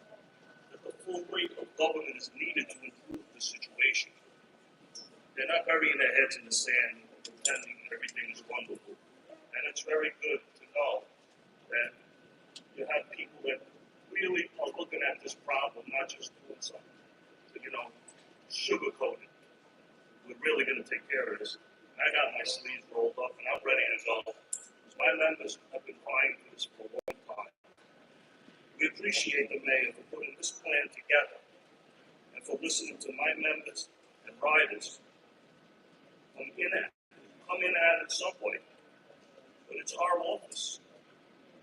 that the full weight of government is needed to improve the situation. They're not burying their heads in the sand pretending everything is wonderful. And it's very good to know that you have people that really are looking at this problem, not just doing something to, sugarcoat it. We're really going to take care of this. I got my sleeves rolled up and I'm ready to go. My members have been fighting for this for a long time. We appreciate the mayor for putting this plan together and for listening to my members and riders come in at it some way. But it's our office.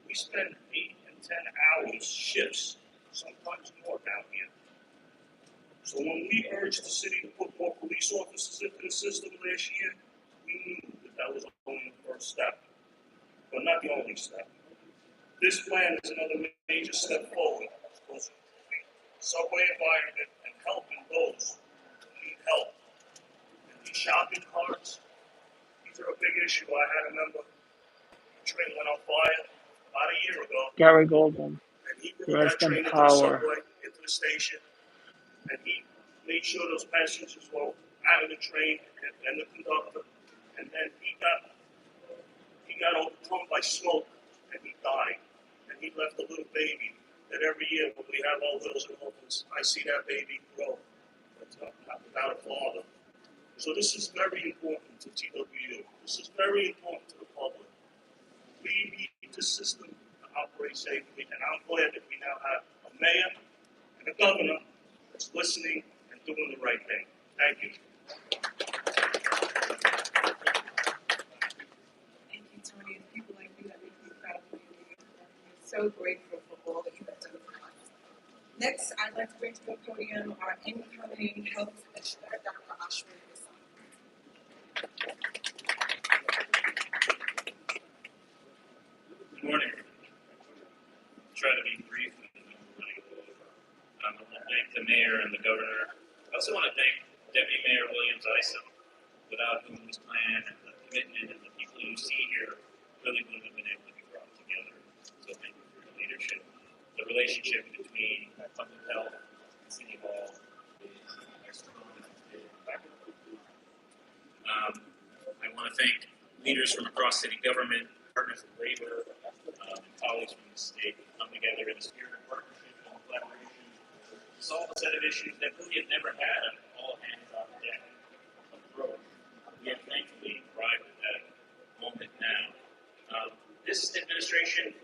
We spend 8 and 10 hours shifts, sometimes more down here. So when we urged the city to put more police officers into the system last year, we knew that was only the first step, but not the only step. This plan is another major step forward towards improving the subway environment and helping those who need help. And these shopping carts, these are a big issue. I had a member, the train went on fire about a year ago, Gary Goldman. and he brought that Rest in train into the power. subway, into the station, and he made sure those passengers were out of the train and the conductor, and then he got overcome by smoke and he died. And he left a little baby that every year when we have all those orphans, I see that baby grow without a father. So this is very important to TWU. This is very important to the public. We need the system to operate safely, and I'm glad that we now have a mayor and a governor that's listening and doing the right thing. Thank you. Thank you, Tony. And people like you that make me proud of you. We're so grateful for all that you have done for us. Next, I'd like to bring to the podium our incoming health commissioner, Dr. Ashwin Prasad. Good morning. Try to be brief and running over. I want to thank the mayor and the governor. I also want to thank Deputy Mayor Williams Isom, without whom this plan and the commitment and the people you see here really wouldn't have been able to be brought together. So thank you for your leadership. The relationship between public health and City Hall is strong. I want to thank leaders from across city government, partners of labor, and colleagues from the state who come together in a spirit of partnership and collaboration to solve a set of issues that really have never had an all hands on deck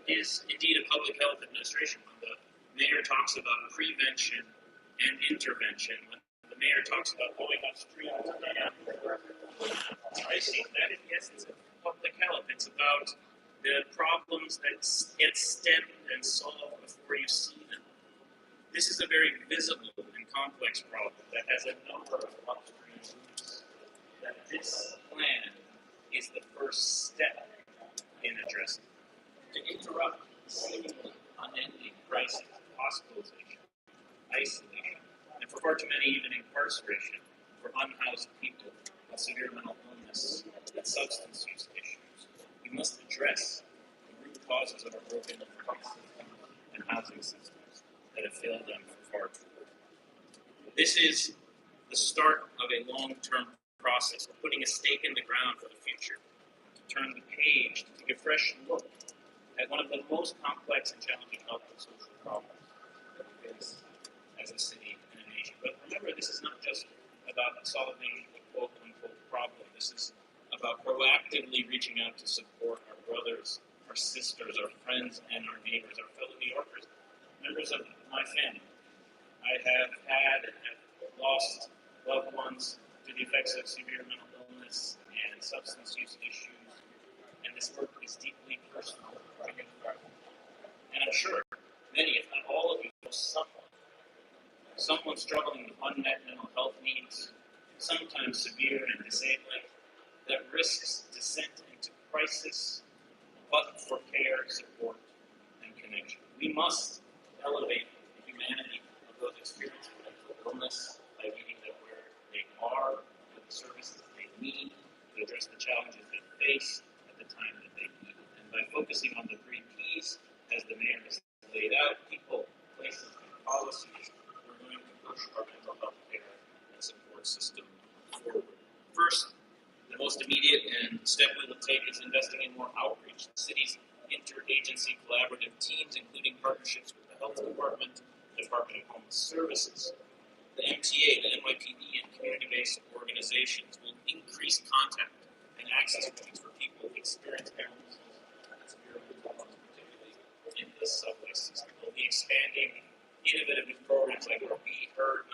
is indeed a public health administration. When the mayor talks about prevention and intervention, when the mayor talks about going upstream to pricing, that is the essence of public health. It's about the problems that get stemmed and solved before you see them. This is a very visible and complex problem that has a number of upstream roots. That this plan is the first step in addressing. To interrupt seemingly unending crises, hospitalization, isolation, and for far too many even incarceration for unhoused people with severe mental illness and substance use issues. We must address the root causes of our broken health systems and housing systems that have failed them for far too long. This is the start of a long-term process of putting a stake in the ground for the future, to turn the page, to take a fresh look at one of the most complex and challenging health and social problems that we face as a city and a nation. But remember, this is not just about solving a quote-unquote problem. This is about proactively reaching out to support our brothers, our sisters, our friends, and our neighbors, our fellow New Yorkers, members of my family. I have had and have lost loved ones to the effects of severe mental illness and substance use issues, and this work is deeply personal. And I'm sure many, if not all of you, know someone struggling with unmet mental health needs, sometimes severe and disabling, that risks descent into crisis, but for care, support, and connection. We must elevate the humanity of those experiencing mental illness by meeting them where they are, with the services they need, to address the challenges they face at the time that they need it. And by focusing on the 3 Ps, as the mayor has laid out, people, places, and policies, we're going to push our mental health care and support system forward. First, the most immediate and step we will take is investing in more outreach. The city's interagency collaborative teams, including partnerships with the health department, the Department of Homeless Services, the MTA, the NYPD, and community-based organizations will increase contact and access points for people who experience homelessness and severe mental health, particularly in the subway system. We'll be expanding innovative new programs like our We Heard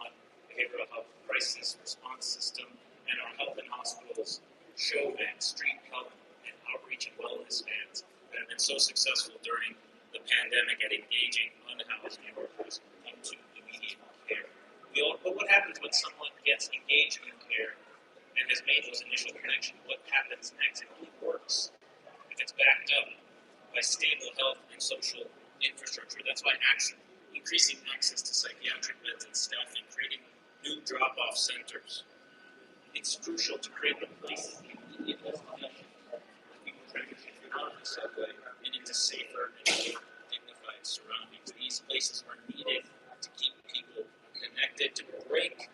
911 behavioral health crisis response system and our health and hospitals show vans, street health, and outreach and wellness vans that have been so successful during the pandemic at engaging unhoused New Yorkers into immediate care. But what happens when someone gets engaged in care and has made those initial connections? What happens next? It only works if it's backed up by stable health and social infrastructure. That's why increasing access to psychiatric beds and staffing, creating new drop-off centers. It's crucial to create the places in immediate destination where people transition out of the subway and into safer and more dignified surroundings. These places are needed to keep people connected, to break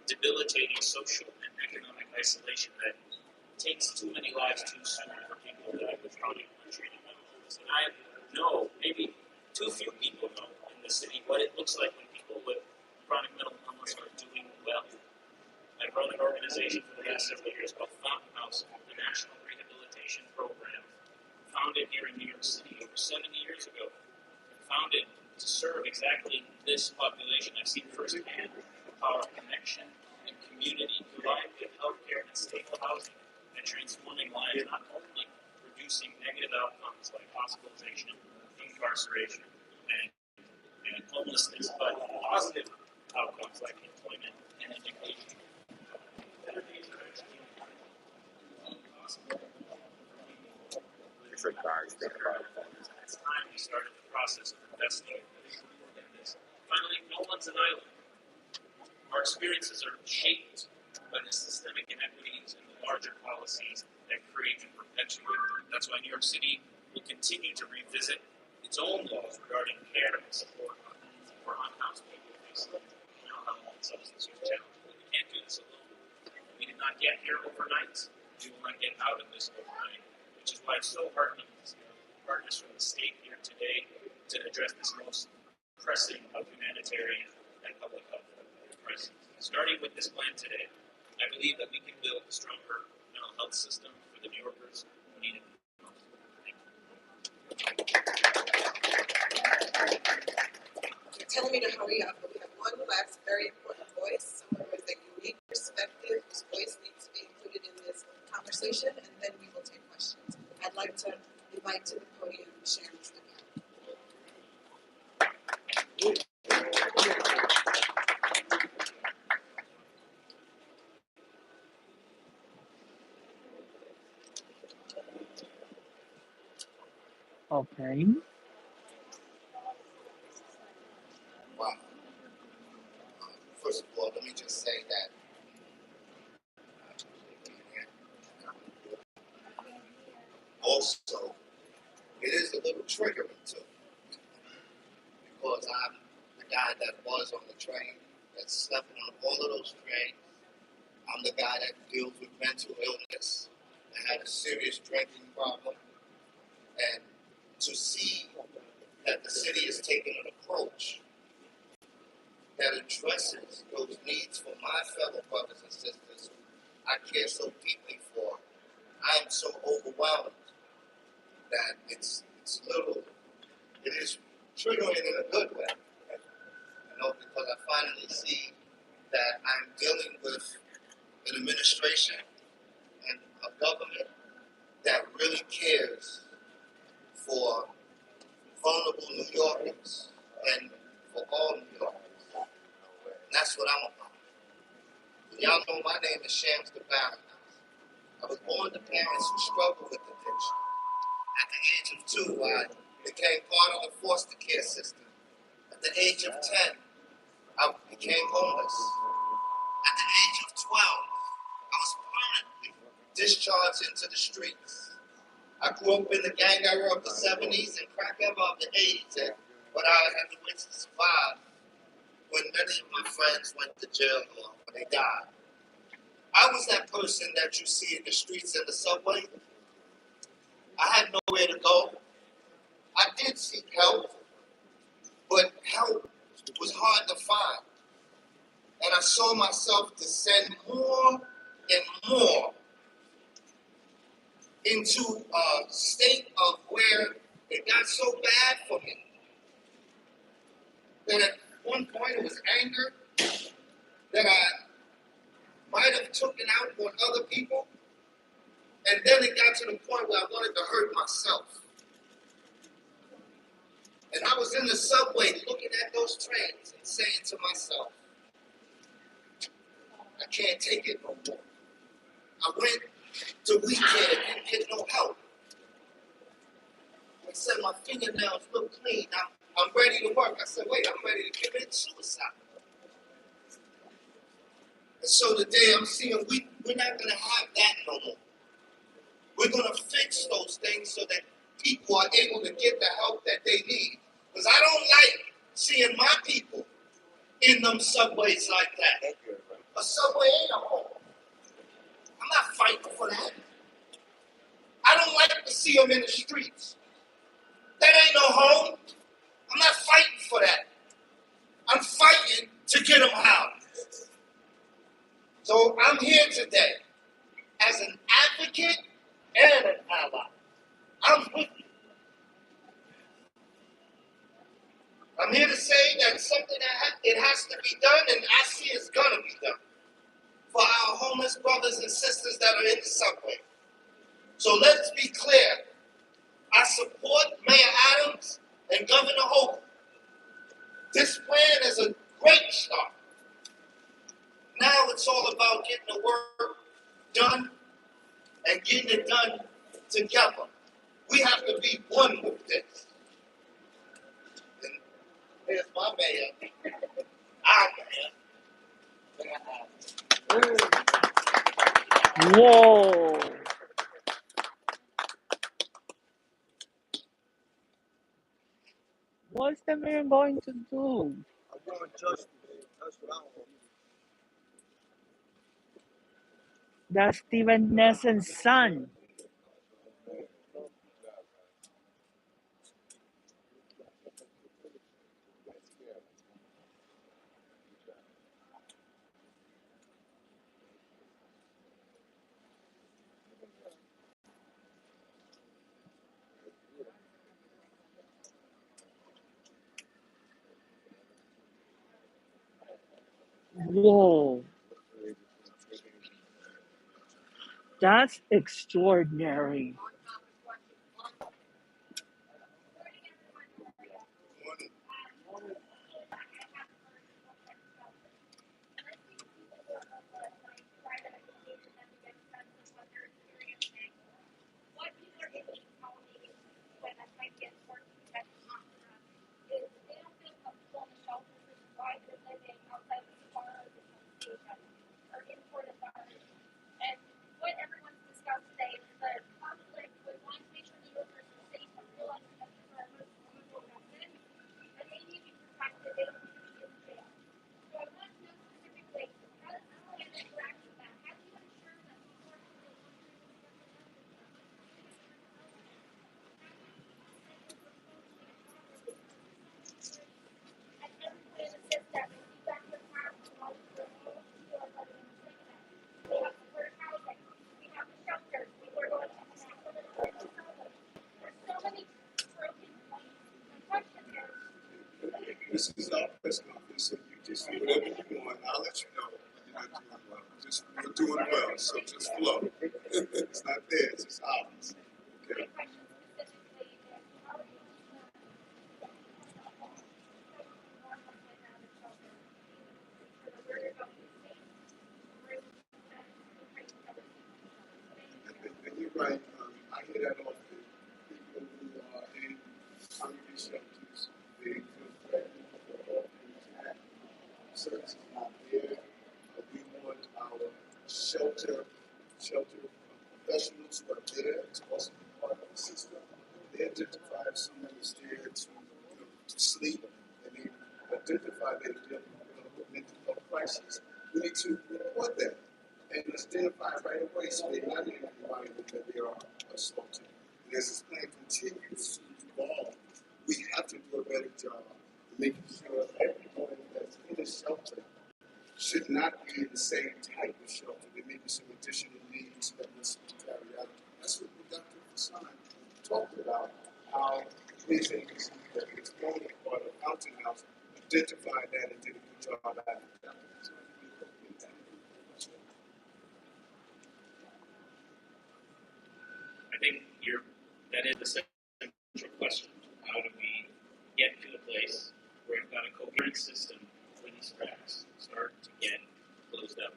debilitating social and economic isolation that takes too many lives too soon for people living with chronic untreated mental illness. And I know, maybe too few people know in the city what it looks like when people with chronic mental illness are doing well. I've run an organization for the last several years called Fountain House, the National Rehabilitation Program, founded here in New York City over 70 years ago, founded to serve exactly this population. I've seen firsthand the power of connection and community, providing good health care and stable housing, and transforming lives, not only reducing negative outcomes like hospitalization, incarceration, and homelessness, but positive outcomes like employment and education. Better days are actually possible. It's time we started the process of investing in this. Finally, no one's an island. Our experiences are shaped by the systemic inequities and the larger policies that create and perpetuate them. That's why New York City will continue to revisit its own laws regarding care and support for unhoused people facing mental health and substance use challenges. But we can't do this alone. We did not get here overnight. We will not get out of this overnight, which is why it's so heartening to see partners from the state here today to address this most pressing of humanitarian and public health crises. Starting with this plan today, I believe that we can build a stronger mental health system for the New Yorkers who need it most. Thank you. They're telling me to hurry up, but we have one last very important voice, someone with a unique perspective whose voice needs to be included in this conversation, and then we will take questions. I'd like to invite to the podium Sharon Stevens. Okay. Wow. First of all, let me just say that also it is a little triggering too, because I'm the guy that was on the train, that's sleeping on all of those trains. I'm the guy that deals with mental illness, that had a serious drinking problem, and to see that the city is taking an approach that addresses those needs for my fellow brothers and sisters who I care so deeply for, I am so overwhelmed that it's little, it is triggering in a good way, because I finally see that I'm dealing with an administration and a government that really cares for vulnerable New Yorkers and for all New Yorkers. And that's what I'm about. Y'all know my name is Shams the Baron. I was born to parents who struggled with addiction. At the age of 2, I became part of the foster care system. At the age of 10, I became homeless. At the age of 12, I was permanently discharged into the streets. I grew up in the gang era of the 70s and crack era of the 80s, but I had the wits to survive when many of my friends went to jail or when they died. I was that person that you see in the streets and the subway. I had nowhere to go. I did seek help, but help was hard to find. And I saw myself descend more and more into a state of where it got so bad for me that at one point it was anger that I might have taken out on other people. And then it got to the point where I wanted to hurt myself. And I was in the subway looking at those trains and saying to myself, I can't take it no more. I went to WeCare and didn't get no help. I said, my fingernails look clean. I'm ready to work. I said, wait, I'm ready to commit suicide. And so today I'm seeing we're not going to have that no more. We're going to fix those things so that people are able to get the help that they need. Because I don't like seeing my people in them subways like that. A subway ain't a home. I'm not fighting for that. I don't like to see them in the streets. That ain't no home. I'm not fighting for that. I'm fighting to get them out. So I'm here today as an advocate and an ally. I'm with you. I'm here to say that something it has to be done, and I see it's gonna be done for our homeless brothers and sisters that are in the subway. So let's be clear. I support Mayor Adams and Governor Hochul. This plan is a great start. Now it's all about getting the work done and getting it done together. We have to be one with this. And here's my mayor, our mayor. Whoa. What's the mayor going to do? That's Steven Nelson's son. Whoa, that's extraordinary. This is our press conference, so you just do whatever you want. I'll let you know when you're not doing well. You're doing well, so just flow. It's not theirs, it's ours. Okay. And you're right. I hear that often. People who are in congregate shelters, they feel threatened for all things that services not there. We want our shelter professionals who are there to also be part of the system. They identify if someone is there to sleep, and they identify they're dealing with mental health crisis. We need to report that and identify right away so they're not in the environment that they are assaulted. And as this plan continues to evolve, we have to do a better job of making sure everyone that's in a shelter should not be in the same type of shelter. There may be some additional needs that must be carried out. That's what Dr. Fassan talked about, how his agency that is going to part of Fountain House identified that and did a good job at it. I think that is the central question. How do we get to a place where we've got a coherent system where these cracks start to get closed up?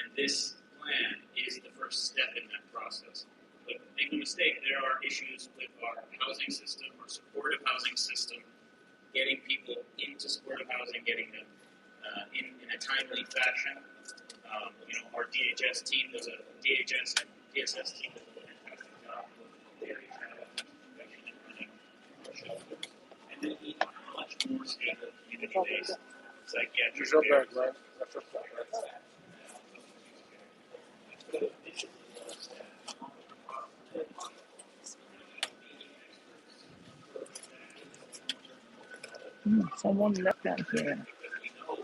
And this plan is the first step in that process. But make no mistake, there are issues with our housing system, our supportive housing system, getting people into supportive housing, getting them in a timely fashion. Our DHS team does a DHS and DSS team does a fantastic job. They have running our shelters, and they need much more stable community-based psychiatric care. Someone left that here. Because we know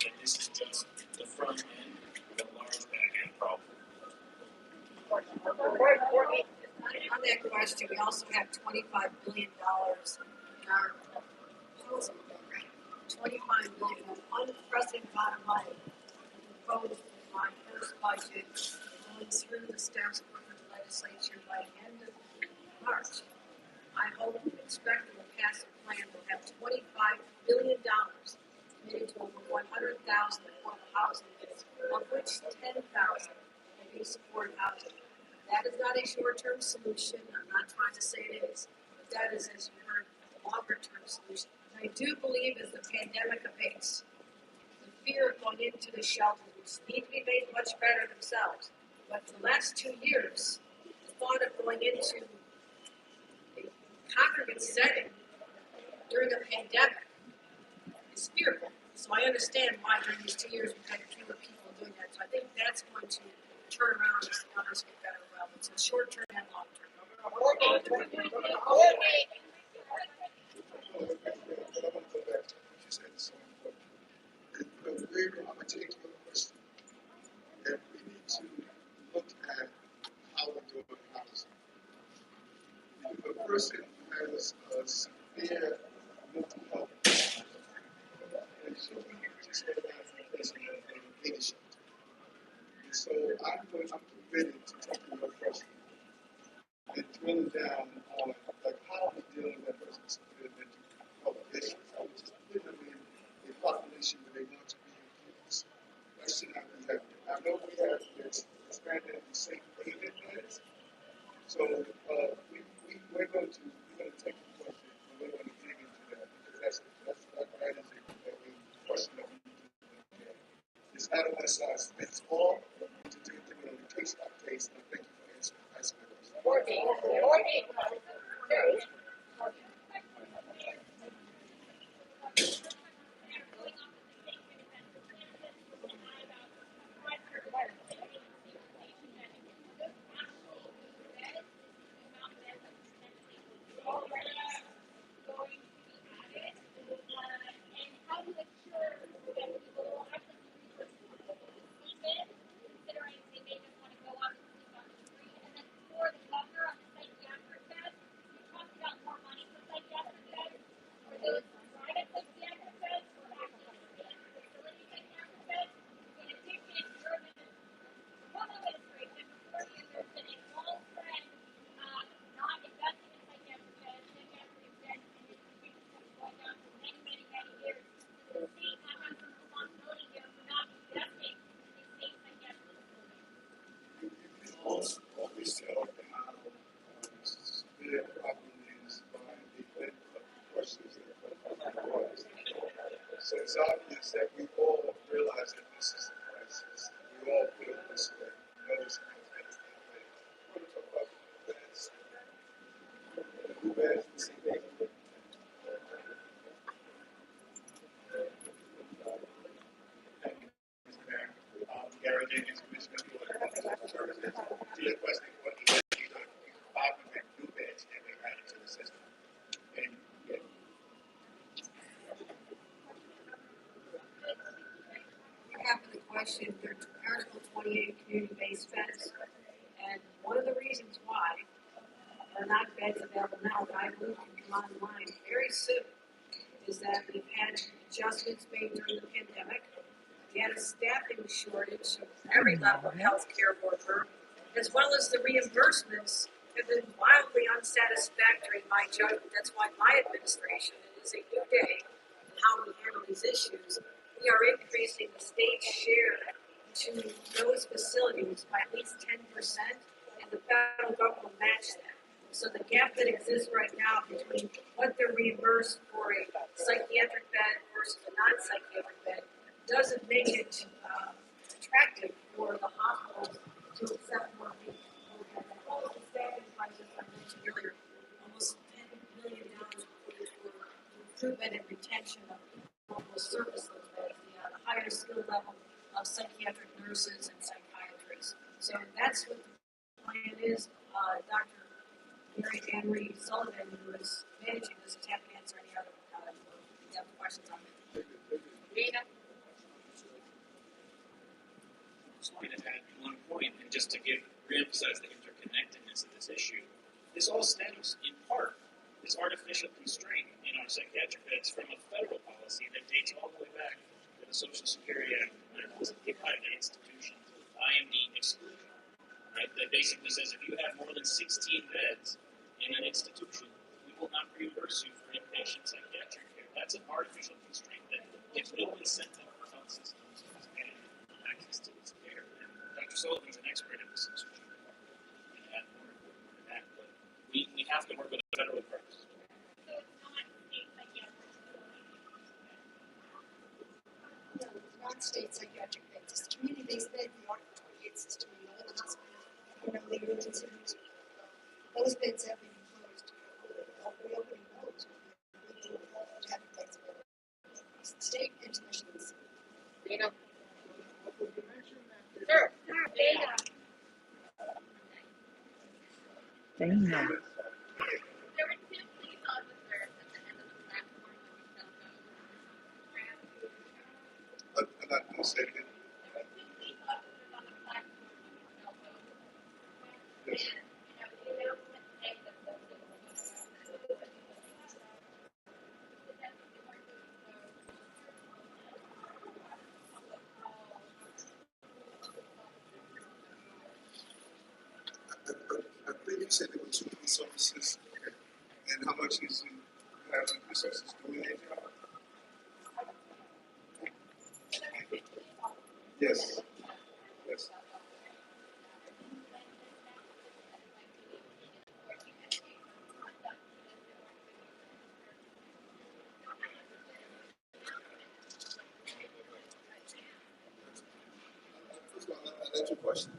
that this is just the front end of a large back end problem. On that question, we also have $25 billion in our housing program. $25 billion, unprecedented amount of money proposed in my first budget, going through the steps of the legislature by the end of March. I hope and expect we will pass a plan that will have $25 billion committed to over 100,000 affordable housing units, of which 10,000 will be supported housing. That is not a short-term solution. I'm not trying to say it is, but that is, as you heard, a longer-term solution. And I do believe as the pandemic abates, the fear of going into the shelters, which need to be made much better themselves, but for the last 2 years, the thought of going into a congregate setting during a pandemic is fearful. So I understand why during these 2 years we've had fewer people doing that. So I think that's going to turn around as the numbers get better. Well, it's a short term and long term. I want to go back to what you said. It's so important. I'm going to take your question. And we need to look at how we're doing housing. If a person has a severe mental health, and so we just go down to the place So I'm committed to taking your question and drilling down on like how we deal with that person's mental health issues. I was just putting them in a population where they want to be included. That should not be happening. I know we have this expanded and safe haven beds. So we're going to take the question and we're going to dig into that because that is a question that we need to look at. It's not a one size fits all. We need to take it on a case by case. And thank you for asking my question. Always tell how severe the problem is by the event of questions that was. So it's obvious that we all realize that this is a crisis. We all feel this way. Notice we're going to talk about who beds the same thing. Thank you, Mr. Mayor. Gary Jenkins, Commissioner for Public Services. To your question, what is the 500 new beds that we added to the system? And yeah. Half of the question, there's Article 28 community-based beds, and one of the reasons why are not beds available now, but I believe can come online very soon, is that we've had adjustments made during the pandemic. We had a staffing shortage of every level of healthcare worker, as well as the reimbursements have been wildly unsatisfactory in my judgment. That's why my administration, it is a new day in how we handle these issues. We are increasing the state share to those facilities by at least 10%, and the federal government will match that. So the gap that exists right now between what they're reimbursed for a psychiatric bed versus a non-psychiatric bed doesn't make it attractive for the hospitals to accept more people. And all of the staffing crisis I mentioned earlier, almost $10 million for improvement and retention of local service those beds, the higher skill level of psychiatric nurses and psychiatrists. So that's what the plan is. Dr. Mary Henry Sullivan, who is managing this, is happy to answer any other questions on it. Dana? Just wanted to add one point, and just to reemphasize the interconnectedness of this issue, this all stems in part, this artificial constraint in our psychiatric beds from a federal policy that dates all the way back to the Social Security Act, when it was applied to institutions with IMD exclusion. Right, that basically says if you have more than 16 beds in an institution, we will not reimburse you for inpatient psychiatric care. That's an artificial constraint that gives no incentive for health systems to expand access to this care. And Dr. Sullivan's an expert in this issue. And add more to that, but we have to work with the federal approach. No, it's not state psychiatric beds. It's community-based bed, the Article 28 system in the hospital. The emergency rooms. Those beds have been closed. Reopening those to have beds available. State internationals. Dana. Sure. Dana. Dana. There were two police officers at the end of the platform when we fell down. I'm not going to say it again. There were two police officers on the platform when we fell down. Yes. said there were 2 police officers. Okay. And how much is you have the police officers doing their job? Yes. Yes. First of all, that's your question.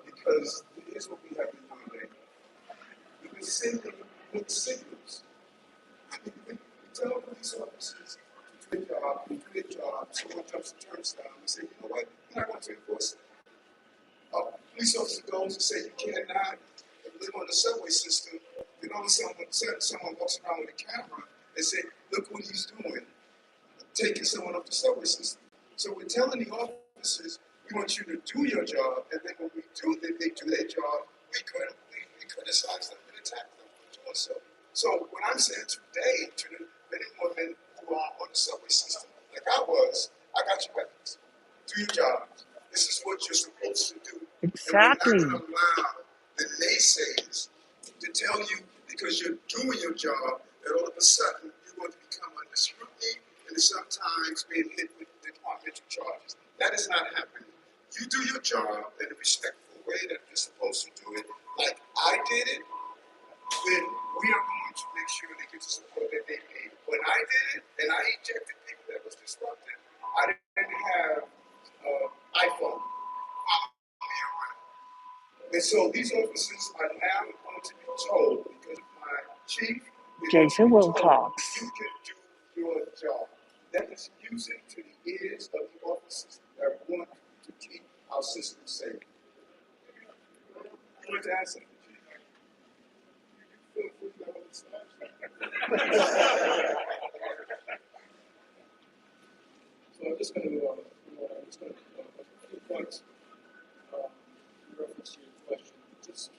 Because here's what we have been doing lately. We've been sending good signals. We tell police officers to do their job, someone jumps the turnstile, we say, you know what, we're not going to enforce it. Police officer goes and say you cannot live on the subway system. Then all of a sudden someone walks around with a camera and say, look what he's doing, taking someone off the subway system. So we're telling the officers, we want you to do your job, and then when we do, they do their job, we criticize them and attack them for doing so. So what I'm saying today to the men and women who are on the subway system, like I was, I got your weapons. Do your job. This is what you're supposed to do. Exactly. And we're not going to allow the naysayers to tell you because you're doing your job that all of a sudden you're going to become under scrutiny and sometimes being hit with departmental charges. That is not happening. You do your job in a respectful way that you're supposed to do it, like I did it, then we are going to make sure they get the support that they need. When I did it, and I ejected people that was disruptive, I didn't have iPhone. And so these officers are now going to be told, because my chief, Jason Wilcox. you can do your job. That is music to the ears of the officers that want to keep our system safe. You want to ask something, Chief? You feel free to hold the stage. So I'm just going to, a few points in reference to your question. Just,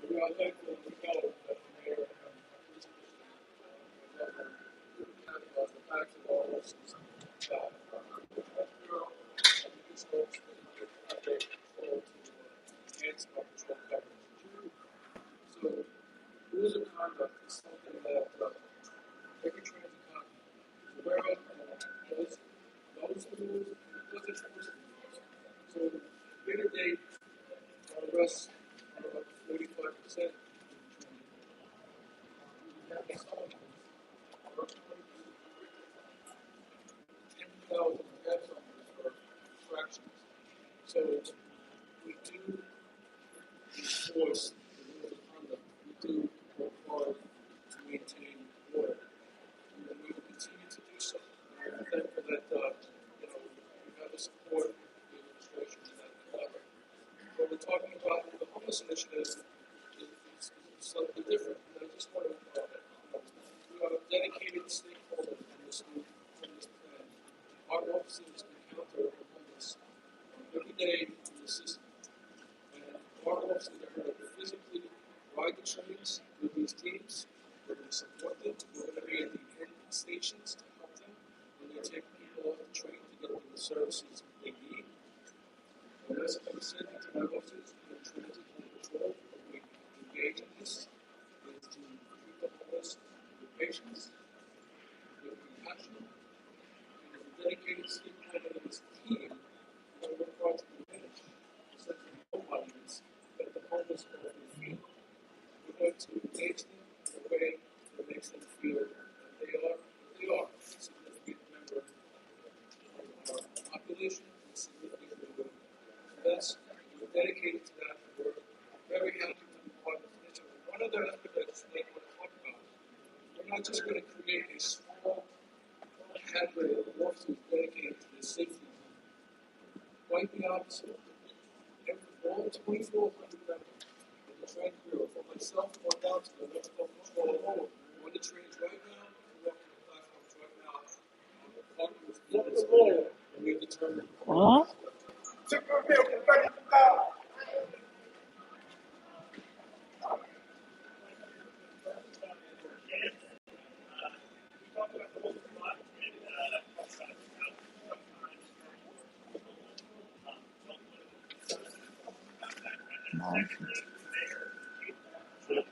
we are thankful we know that the mayor and police commissioner have the fact of all this is that these folks have a control to enhance our patrol coverage. So rules of conduct is something that every transit company is aware of, knows rules, and does enforce the rules. So year to date, our arrests are up 45%. That's all. 10,000 deaths on for infractions. So we do enforce the rules of conduct. We do work hard to maintain order, and then we will continue to do so. And I'm thankful that we have the support of the administration in that endeavor. What we're talking about with the homeless initiative is something different. And I just want to we are a dedicated stakeholder in this plan. Our officers encounter the homeless every day in the system. And our officers are going to physically ride the trains with these teams. We're going to support them. We're going to be at the end stations to help them when they take people off the train to get them the services they need. And as I said to my officers, transit and patrol, we engage in this, is to treat the homeless with patience, with compassion, and as a dedicated stakeholder in this team, we're going to work hard to diminish the sense of nobodiness that the homeless often feel. We're going to engage them in a way that makes them feel that they are a significant member of our population and a significant member of us. We're dedicated to that. We're very happy to be part of this initiative. One other aspect I just want to talk about, we're not just going to create a small cadre of officers dedicated to the safety. Quite the opposite. All 2,400 members of the train crew, from myself on down to the next patrol alone, we're on the trains right now, we're on the platforms right now, on the partners in this area, and we're determined. Huh?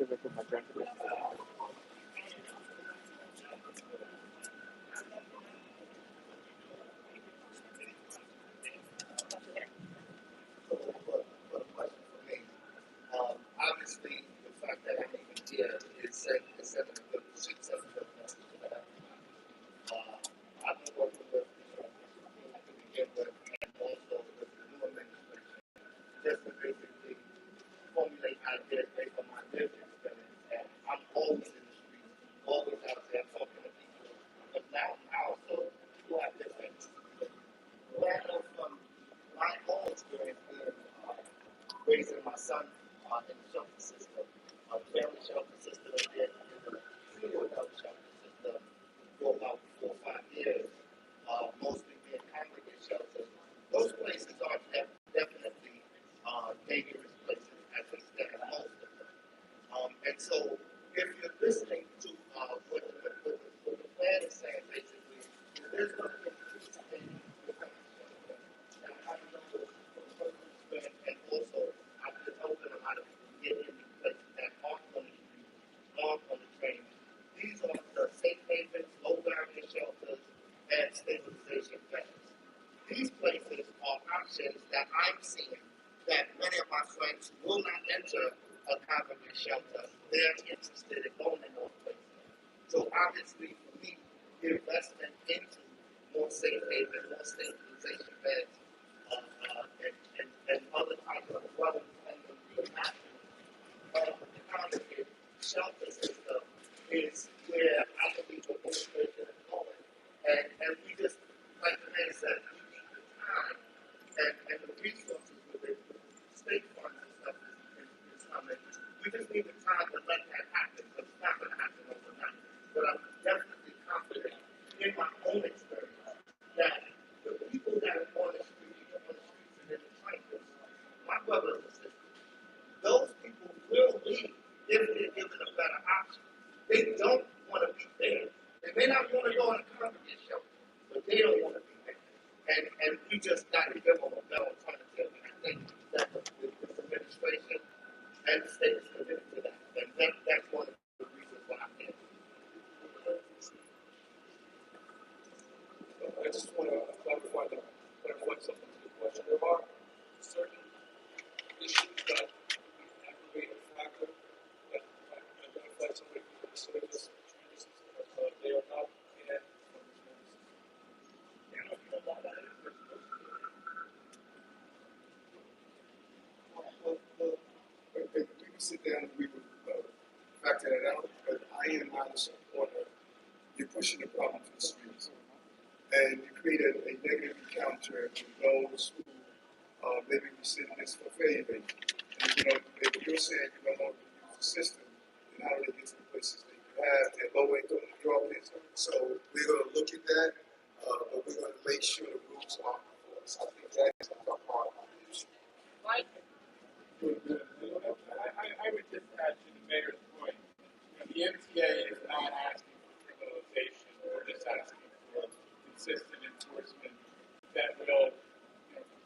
But a question for me. Obviously, the fact that I'm even here is set a good, should set a good message to that. I've been working with to begin with, and also with the new administration, just to basically formulate ideas based on my lived experience. And I'm always in the streets, always out there talking to people. But now, so people have different. What I know from my own experience being raising my son in the shelter system, family shelter system, and then in the senior adult shelter system for about 4 or 5 years, mostly being congregate shelters. Those places are definitely dangerous places as they stand, most of them. And so, if you're listening to what the plan is saying, basically, there's going to be a increase in the shelter. And I know from personal experience, and also I've been helping a lot of people get in these places that aren't on the street, aren't on the train. These are the safe havens, low barrier shelters, and stabilization centers. These places are options that I'm seeing that many of my friends will not enter a congregate shelter. They're interested in going in those places. So obviously, for me, the investment into more safe havens, more stabilization beds, and other types of dwellings and the reimagining of the congregate shelter system is where I believe the administration is going. And we just, like the man said, we need the time and the resources with it, state funds and stuff is coming. We just need the time to let that happen, because it's not going to happen overnight. But I'm definitely confident in my own experience that the people that are on the streets and in the trenches, my brothers and sisters, those people will leave if they're given a better option. They don't want to be there. They may not want to go in a congregate shelter, but they don't want to be there. And we just got to give them a better alternative. And I think that this administration and the state is committed to that. And that's one of the reasons why I'm here. I just want to clarify something to the question. There are certain issues that aggravate a factor that identify somebody who consider this they are not in If we could sit down and we would factor that out, but I am not a supporter. You're pushing the problem to the streets, and you create a negative encounter with those who maybe we sit in this for failure. And if you're saying you don't want to use the system, then how do they get to the places they can have their low income withdrawals? So we're going to look at that, but we're going to make sure the rules are enforced. I think that's a part of the issue. Right? I would just add to the mayor's point. The MTA is not asking for criminalization; we're just asking for consistent enforcement that will,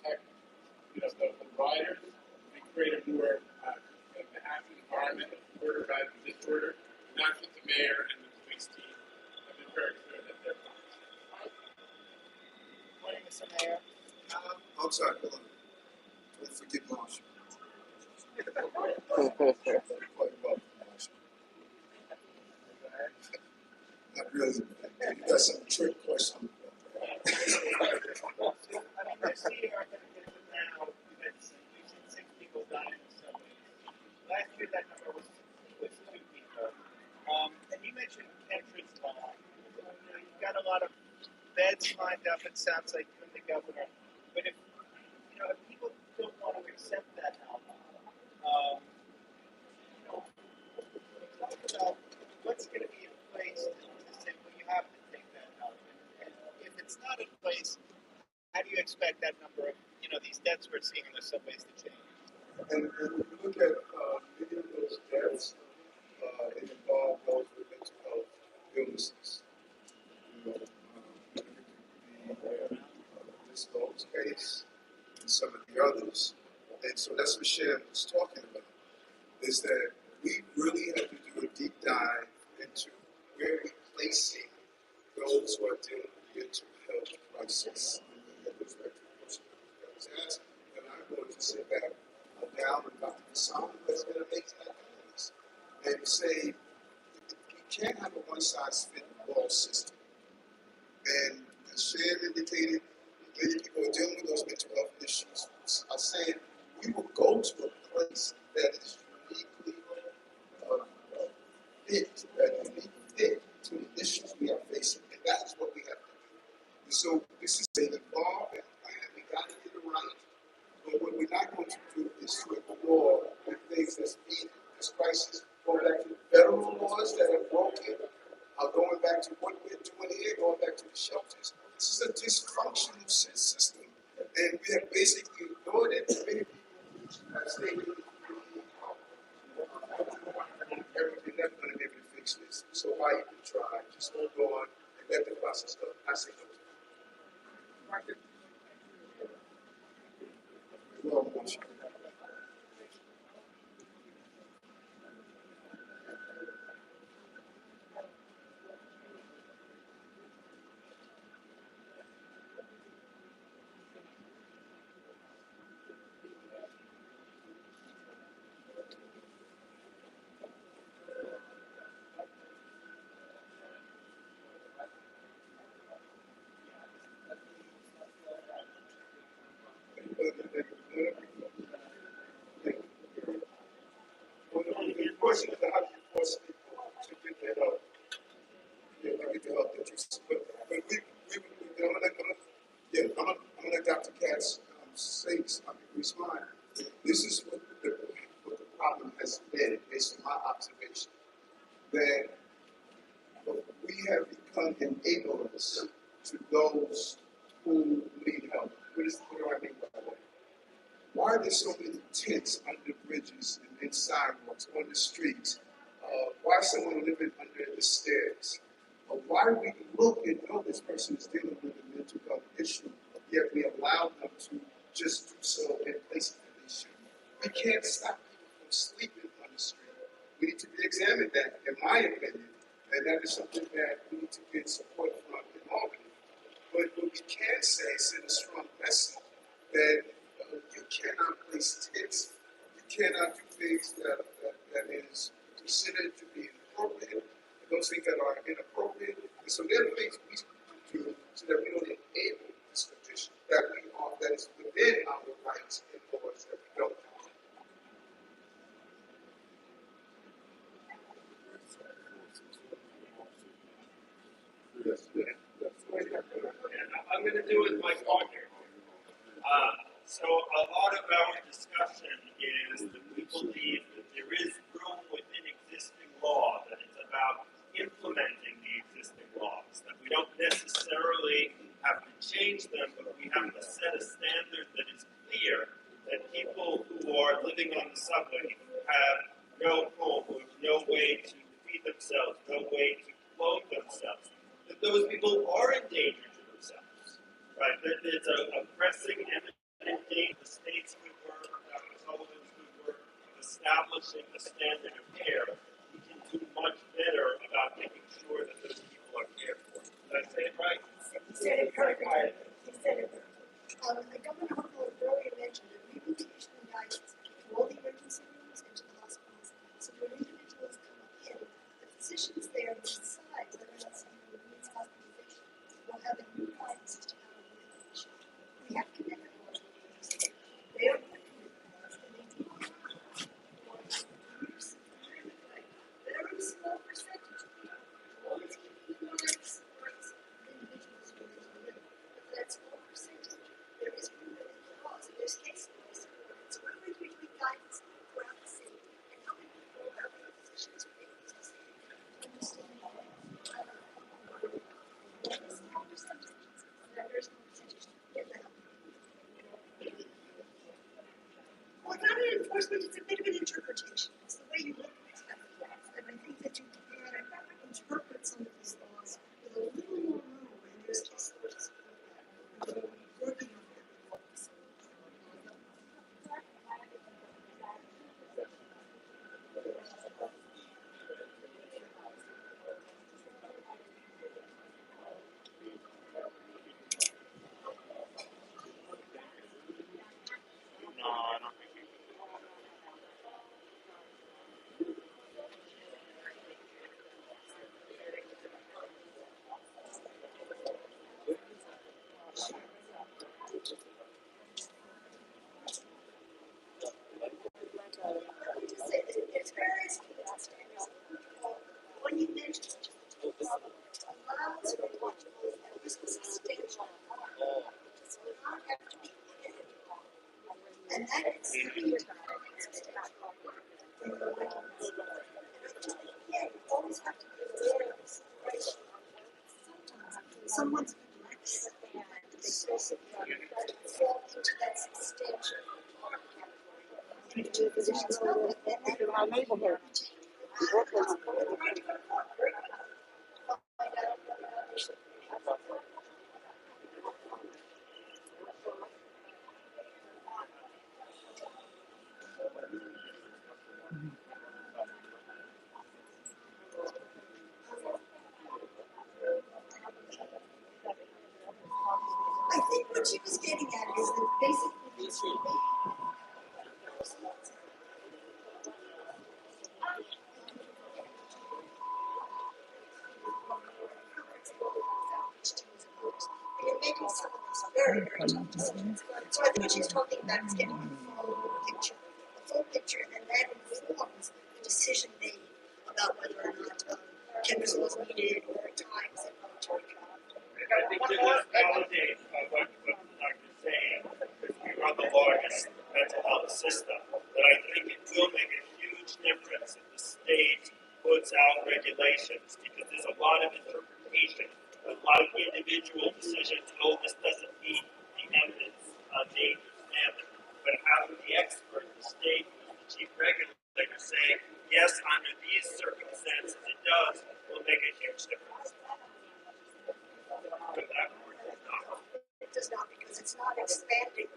protect, the riders and create a more happy environment of order rather than disorder. And that's what the mayor and the police team have been very clear that they're not. Morning, Mr. Mayor. I'm sorry, hold on. Don't forget Marshall. Not really. You got some trick questions. This year, now, we've seen 6 people die in the subway. Last year, that number was 2 people. And you mentioned entrance law. You've got a lot of beds lined up, it sounds like, from the governor. But if people don't want to accept that now, talk about what's going to be in place to say, well, you have to take that out. And if it's not in place, how do you expect that number of, these deaths we're seeing on the subways to change? And when you look at many of those deaths, it involved those with mental health illnesses. It could be this Lowe's case and some of the others. And so that's what Sharon was talking about, is that we really have to do a deep dive into where we're placing those who are dealing with mental health crisis with respect to personal health. That's when I'm going to sit back down with Dr. Kasama, that's been amazing at doing this, and say, we can't have a one-size-fits-all system. And as Shan indicated, many people are dealing with those mental health issues are saying we will go to a place that is uniquely fit to the issues we are facing. And that is what we have to do. And so this is an evolving plan. We got to get it right. But what we're not going to do is to ignore the things that's needed. This crisis, going back to the federal laws that are broken, going back to what we're doing here, going back to the shelters. This is a dysfunctional system, and we have basically ignored it. Many people have stated everything that's going to be able to fix this. So why even try? Just hold on and let the process go. I say no. Well, the question is how do you force people to get their help? Get the help that you see. But I'm gonna let Dr. Katz say respond. This is what the problem has been based on my observation. That we have become enablers to those who need help. What do I mean by that? Why are there so many tents under bridges and in sidewalks, on the streets? Why is someone living under the stairs? Why we look and know this person is dealing with a mental health issue, yet we allow them to just do so in places that they shouldn't? We can't stop people from sleeping on the street. We need to re-examine that, in my opinion, and that is something that we need to get support from in Albany. But what we can say is send a strong message that you cannot place tents, you cannot do things that is considered to be inappropriate, and those things that are inappropriate. And so there are things we do so that we don't enable this condition, that is within our rights and laws that we don't do. I'm going to do it with my partner. So a lot of our discussion is that we believe that there is room within existing law, that it's about implementing the existing laws, that we don't necessarily have to change them, but we have to set a standard that is clear, that people who are living on the subway have no home, or no way to feed themselves, no way to clothe themselves, that those people are in danger to themselves, right? That it's a pressing and danger. The state's good work, Dr. Sullivan's good work, of establishing a standard of care. We can do much better about making sure that those people are cared for. Did I say it right? You said it perfectly. You said it perfectly. Governor Hochul earlier mentioned that we need to issue guidance to all the emergency rooms and to the hospitals. So when individuals come in, the physicians there decide whether or not someone needs hospitalization. We'll have a new guidance as to how to do it. We have commitment laws. They are good commitment laws, and they do not very small percentage of people always keep the rights of individuals who live. But that small percentage, there is movement in the laws, and there's case law support. So we're going to be guidance throughout the city and helping people about the physicians who make these decisions to understand that there's small percentages, that there's no percentage to get the help. Well, not an enforcement, it's a bit of an interpretation. It's the way you look at stuff. And I think that you can interpret some of these laws with a little more room, and there's case law to support that. And we're working on that with laws. And that is something to yeah, you always have to be aware of this. Someone's less and they fall into that stage. Into a position in my neighborhood. I think what she was getting at is that basically you're making some of this very, very tough decisions. So I think what she's talking about is getting the full picture, and that informs the decision made about whether or not cameras was needed or times and military. I think to just validate what the doctor's saying, because we run the largest mental health system, that I think it will make a huge difference if the state puts out regulations, because there's a lot of interpretation, a lot of individual decisions. Oh, this doesn't meet the evidence danger standard. But having the expert, the state, the chief regulator say, yes, under these circumstances it does, will make a huge difference. It does not because it's not expanding.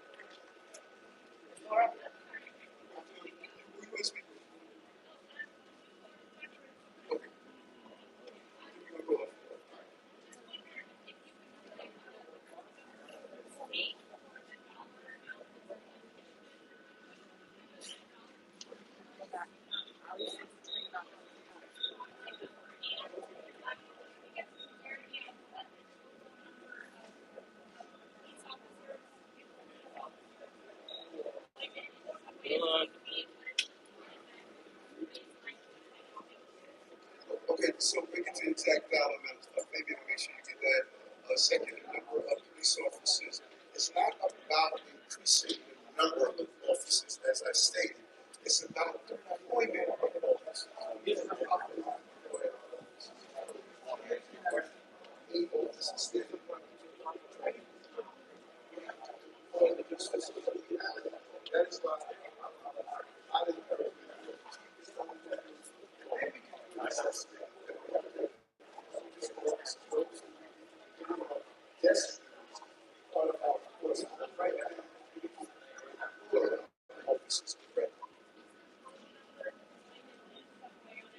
Okay, so we get to the exact dollar amounts, but maybe to make sure you get that second number of police officers. It's not about increasing the number of officers, as I stated. It's about deployment of officers. Eight officers, there's a point of training. That is why I didn't yes, part of our course right now. Officers, correct.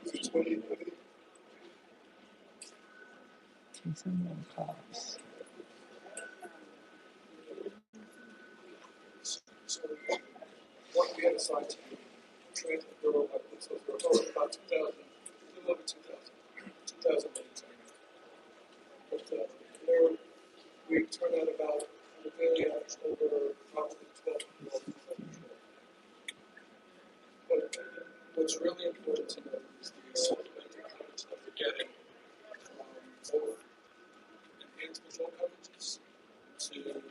Is it 20? Some more calls. So what we had assigned to transit bureau, I think so, about 2,000, a little over 2,000 minutes. But there we turn out about a daily average over approximately 12 people. But what's really important to know is the supplemental coverage that we're getting both enhanced patrol coverages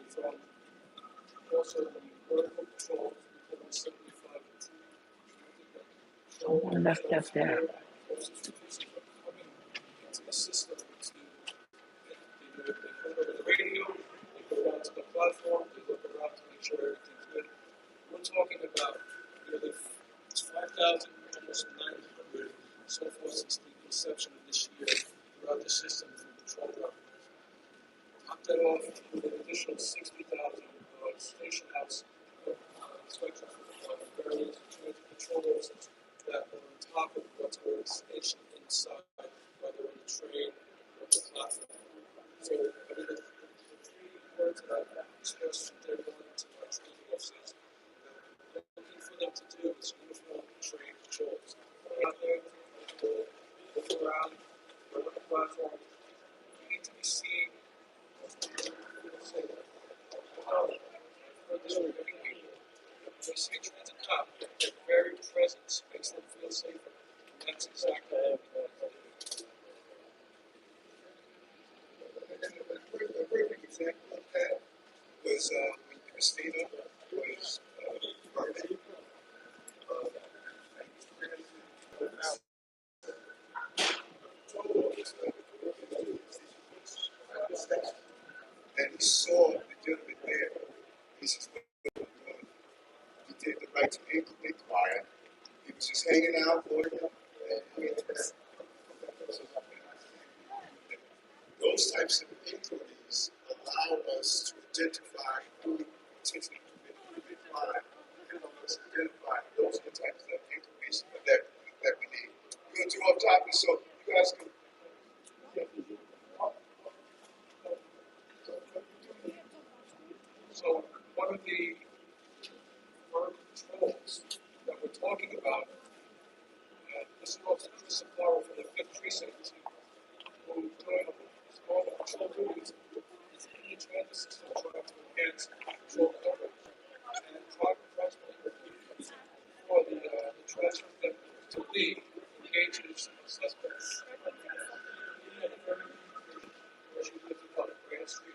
from also the vertical patrol becoming 75 Someone left up there. into the system to they go to the radio, they go out to the platform, they look around to make sure everything's good. We're talking about nearly 5,000, almost 900 so far since the inception of this year throughout the system for patrol revenues. Top that off with an additional 60,000 station house inspections for various patrol officers that are on top of what's already stationed inside, whether on the train or the platform. So, I mean, the three words that I've expressed from day one to my training officers, that looking for them to do is uniform trained patrols. Out there, look around, go on the platform. You need to be seen. Say that. They say transit cop, their very presence makes them feel safer. And that's exactly what we want to do. And a perfect example of that was when Christina was negotiate the right to inquire. He was just hanging out, lawyer, and he had that. Those types of inquiries allow us to identify who potentially committed the crime and help us identify those are the types of inquiries that we need. We're going to do off topic, so you guys can. So one of the controls that we're talking about, this is also Chris Aflaro from the 5th Precinct, who joined small control duties is in the transit system trying to enhance control coverage and approximately for the transit to lead engages suspects. Where she lives on Grand Street.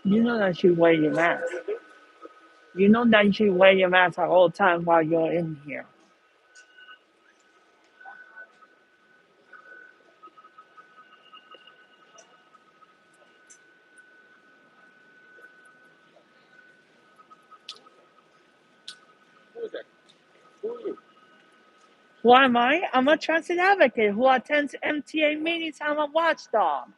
You know that you wear your mask. You know that you should wear your mask at all time while you're in here. Who am I? I'm a transit advocate who attends MTA meetings. I'm a watchdog.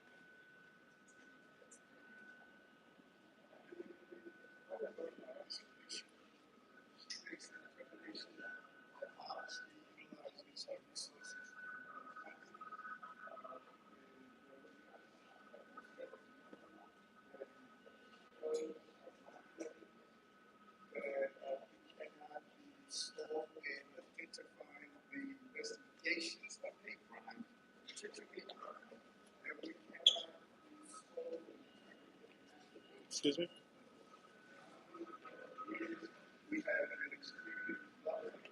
Investigations of a crime, particularly and we excuse me? We have an extremely lovely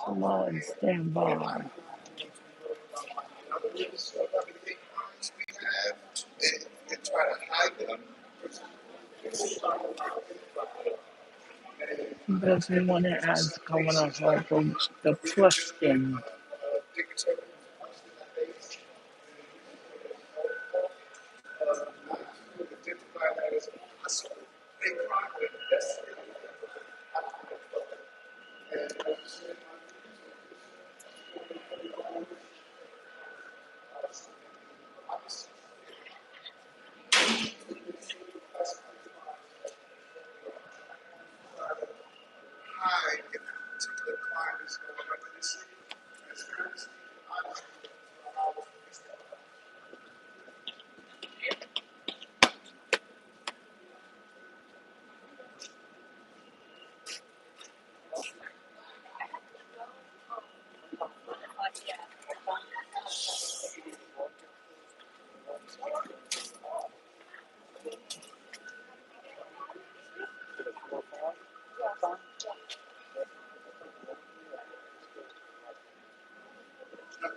Come on, stand by. and try to hide them. Because we want to ask Governor Hochul the question. Hide if a particular crime is going on in the city. Transparency, honesty,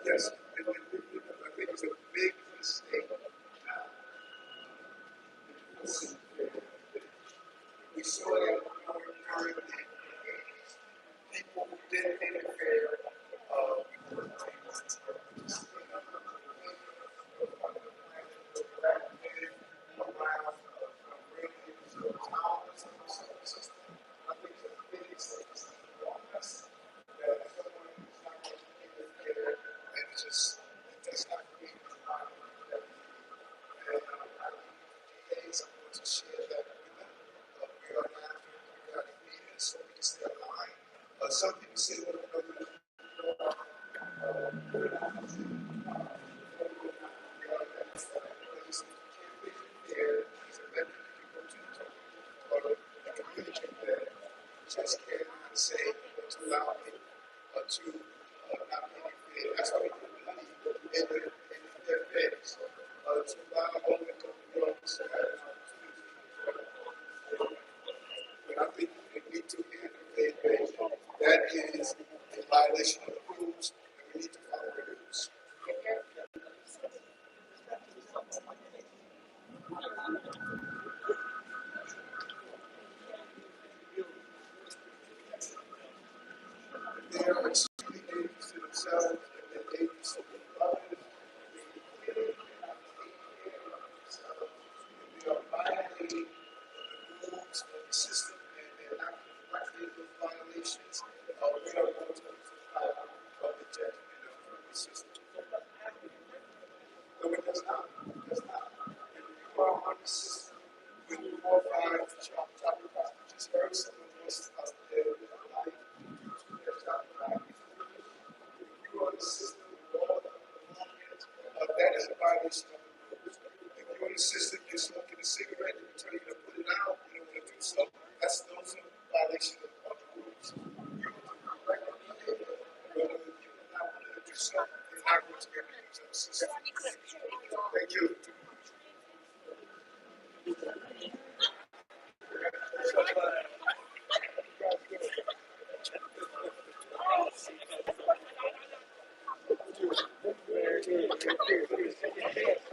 yes, and I think it's a big mistake. We saw that during the people who didn't interfere some people say, well, just cannot say to allow it to not be fair. That's why we put money in their beds to allow low-income New Yorkers to have an opportunity. But I think we need to end that is a violation of the rules, and we need to follow the rules. They are extremely dangerous to themselves and they're dangerous to others. They are violating the rules of the system and they're not correcting those violations. We are going to supply of the judgment of the system. No, it does not. It does not. If you are on the system, when you go by the chop, just heard someone else out there with a light, you are the system with all the belongings, that is a violation of the rules. If you're in the system, you're smoking a cigarette, and you tell you to put it out, you don't want to do so, those are violations of the rules. You correct the behavior, but if you're not going to do so, you're not going to get into the system. Thank you.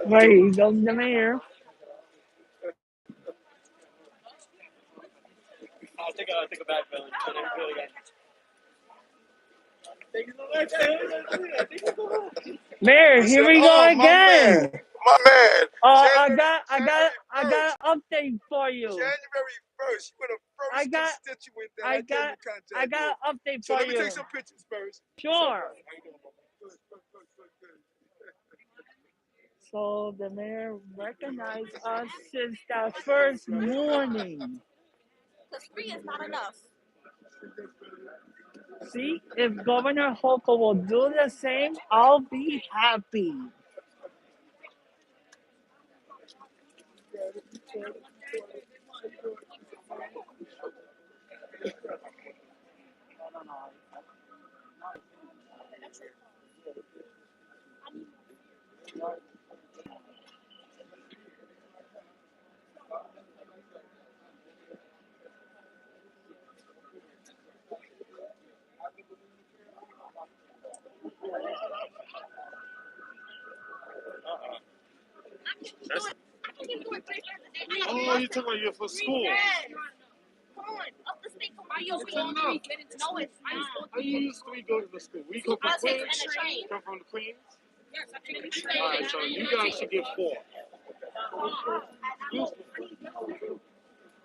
There you go, the mayor. I'll take a back Billy. Thank you so much. Mayor, here we go again. My man. I got an update for you. January 1st, you were the first constituent that I came in contact with. I got an update So for let you. me take some pictures first. Sure. Good. So the mayor recognized us since that first morning. Because 3 is not enough. See, if Governor Hochul will do the same, I'll be happy. Oh, you're talking about you're for school. Come on, up the state. I use 3 get into no, it's not. How you use 3 go to the school? We go from Queens. Come from the Queens. Yes, I take the train. All right, so you guys should get 4.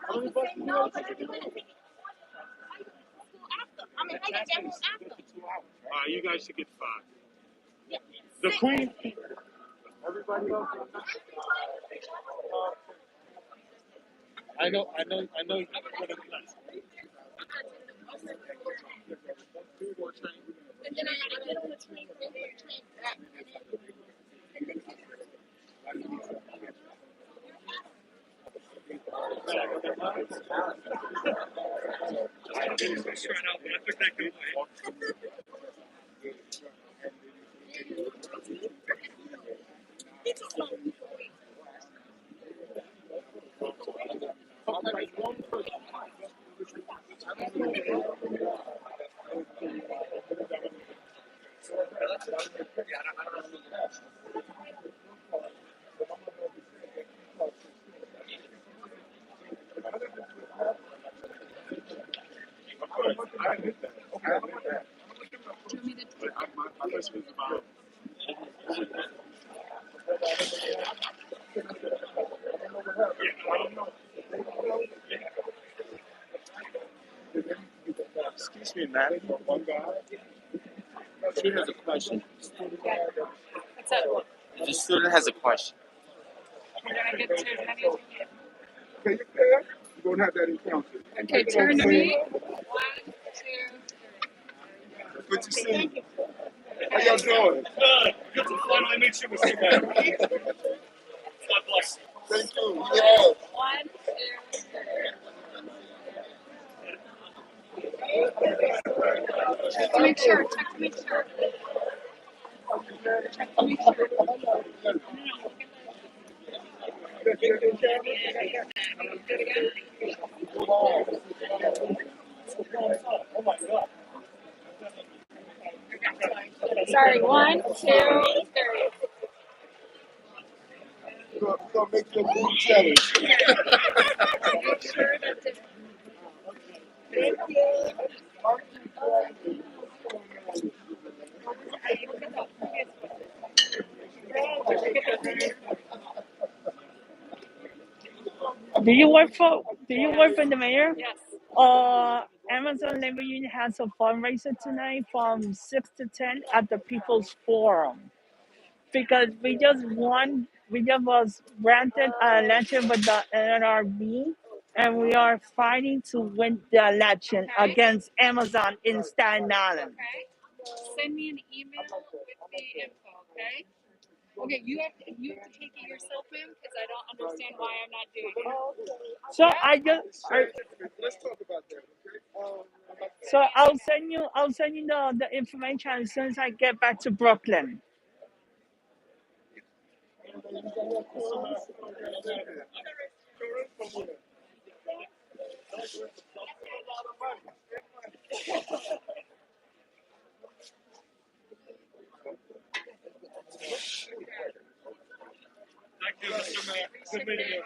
How many buses do you have to take? I'm in Hagen General after. All right, you guys should get 5. The Queen. Everybody else. I know. And then I gotta get on the train, train back. My question is about. Excuse me, madam. She has a question. What's up? The student has a question. We're gonna get to as many as we can. Okay, you there? You don't have that encounter. Okay, turn to me. 1, 2, 3. Good to see you. How y'all doing? Good to finally meet you, Mr. Mayor. God bless you. Thank you. Yeah. 1, 2, 3. Check to make sure. Check to make sure. Check to make sure. Sorry, 1, 2, 3. We're gonna make your food challenge. Make sure that the Do you work for the mayor? yes. Amazon Labor Union has a fundraiser tonight from 6 to 10 at the People's Forum because we just was granted an election with the NRB, and we are fighting to win the election against Amazon in Staten Island. Okay. Send me an email with the info. Okay. Okay. You have to take it yourself in because I don't understand why I'm not doing it. So Let's talk about that, okay? so I'll send you the information as soon as I get back to Brooklyn. Thank you, Mr. Mayor. Good meeting you.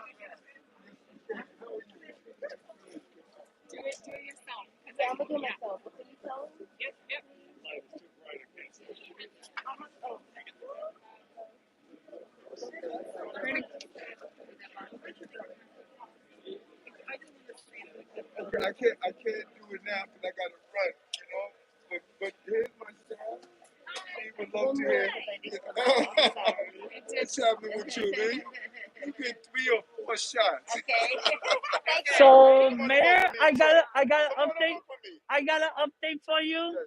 Do it yourself. Okay, I'm gonna do it myself. Can you tell? Yep. Yep. Okay, I can't do it now because I gotta run, you know. But here's my son. He would love to hear. What's happening with you, man? You get 3 or 4 shots. Okay. So Mayor, I got an update. I got an update for you.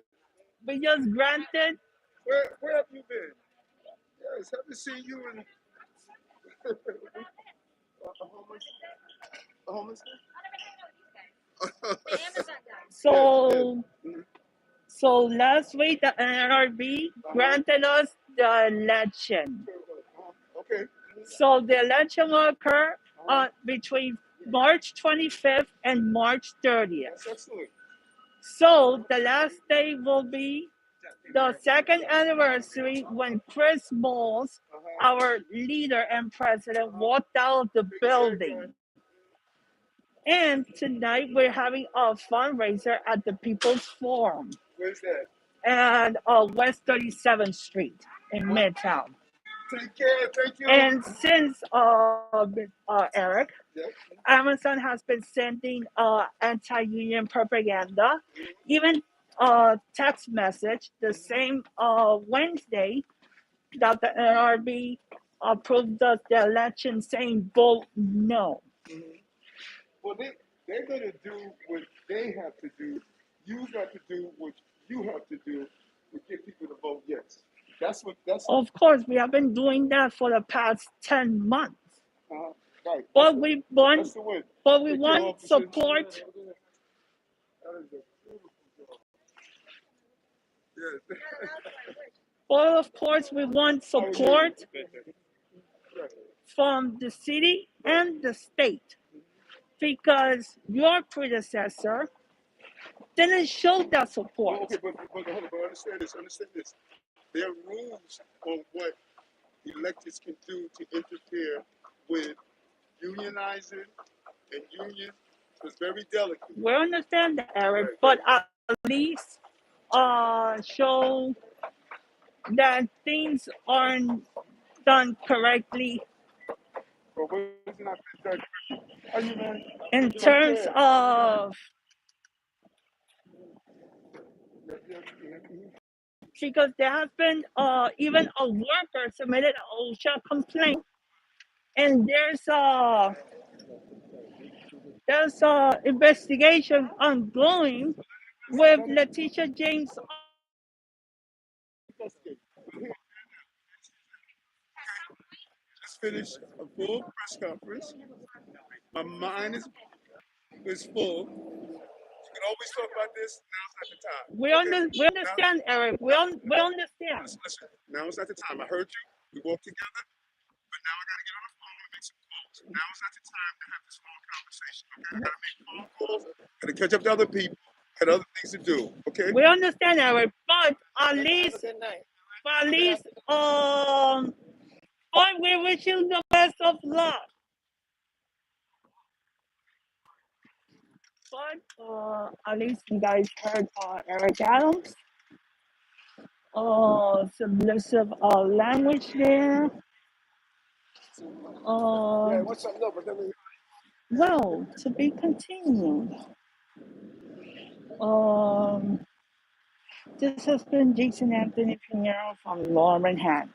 We just granted. Where have you been? Yes, haven't seen you in a homeless So last week the NRB granted us the election. Okay. So the election will occur between March 25th and March 30th. That's excellent. So the last day will be the second anniversary when Chris Moles, our leader and president, walked out of the building. And tonight we're having a fundraiser at the People's Forum Where's that? and West 37th Street in Midtown. Take care. Thank you. And since Eric, Yep. Amazon has been sending anti-union propaganda, even text message the same Wednesday that the NRB approved the election, saying vote no. Well, they're going to do what they have to do. You got to do what you have to do to get people to vote yes. That's Of course, we have been doing that for the past 10 months. right. But we want, That's the win. but we Take care, want officers. support. That is a beautiful job. Yes. But of course, we want support from the city and the state, because your predecessor didn't show that support. Okay, but understand this. Understand this. There are rules on what electors can do to interfere with unionizing and union. It's very delicate. We understand that, Eric, but at least show that things aren't done correctly But what's not been done? How you, man? in terms of, because there has been even a worker submitted an OSHA complaint, and there's a investigation ongoing with Letitia James. Just finished a full press conference. My mind is full. can always talk about this. Now's not the time. We Okay? we understand, Eric. We understand. Listen. Now is not the time. I heard you. We walked together, but now I gotta get on the phone and make some calls. Now is not the time to have this long conversation. Okay? I gotta make phone calls. Gotta catch up to other people. Got other things to do. Okay? We understand, Eric. But at least, but we wish you the best of luck. But at least you guys heard Eric Adams. Subversive language there. What's up? No, but then we. Well, to be continued. This has been Jason Anthony Pinero from Lower Manhattan.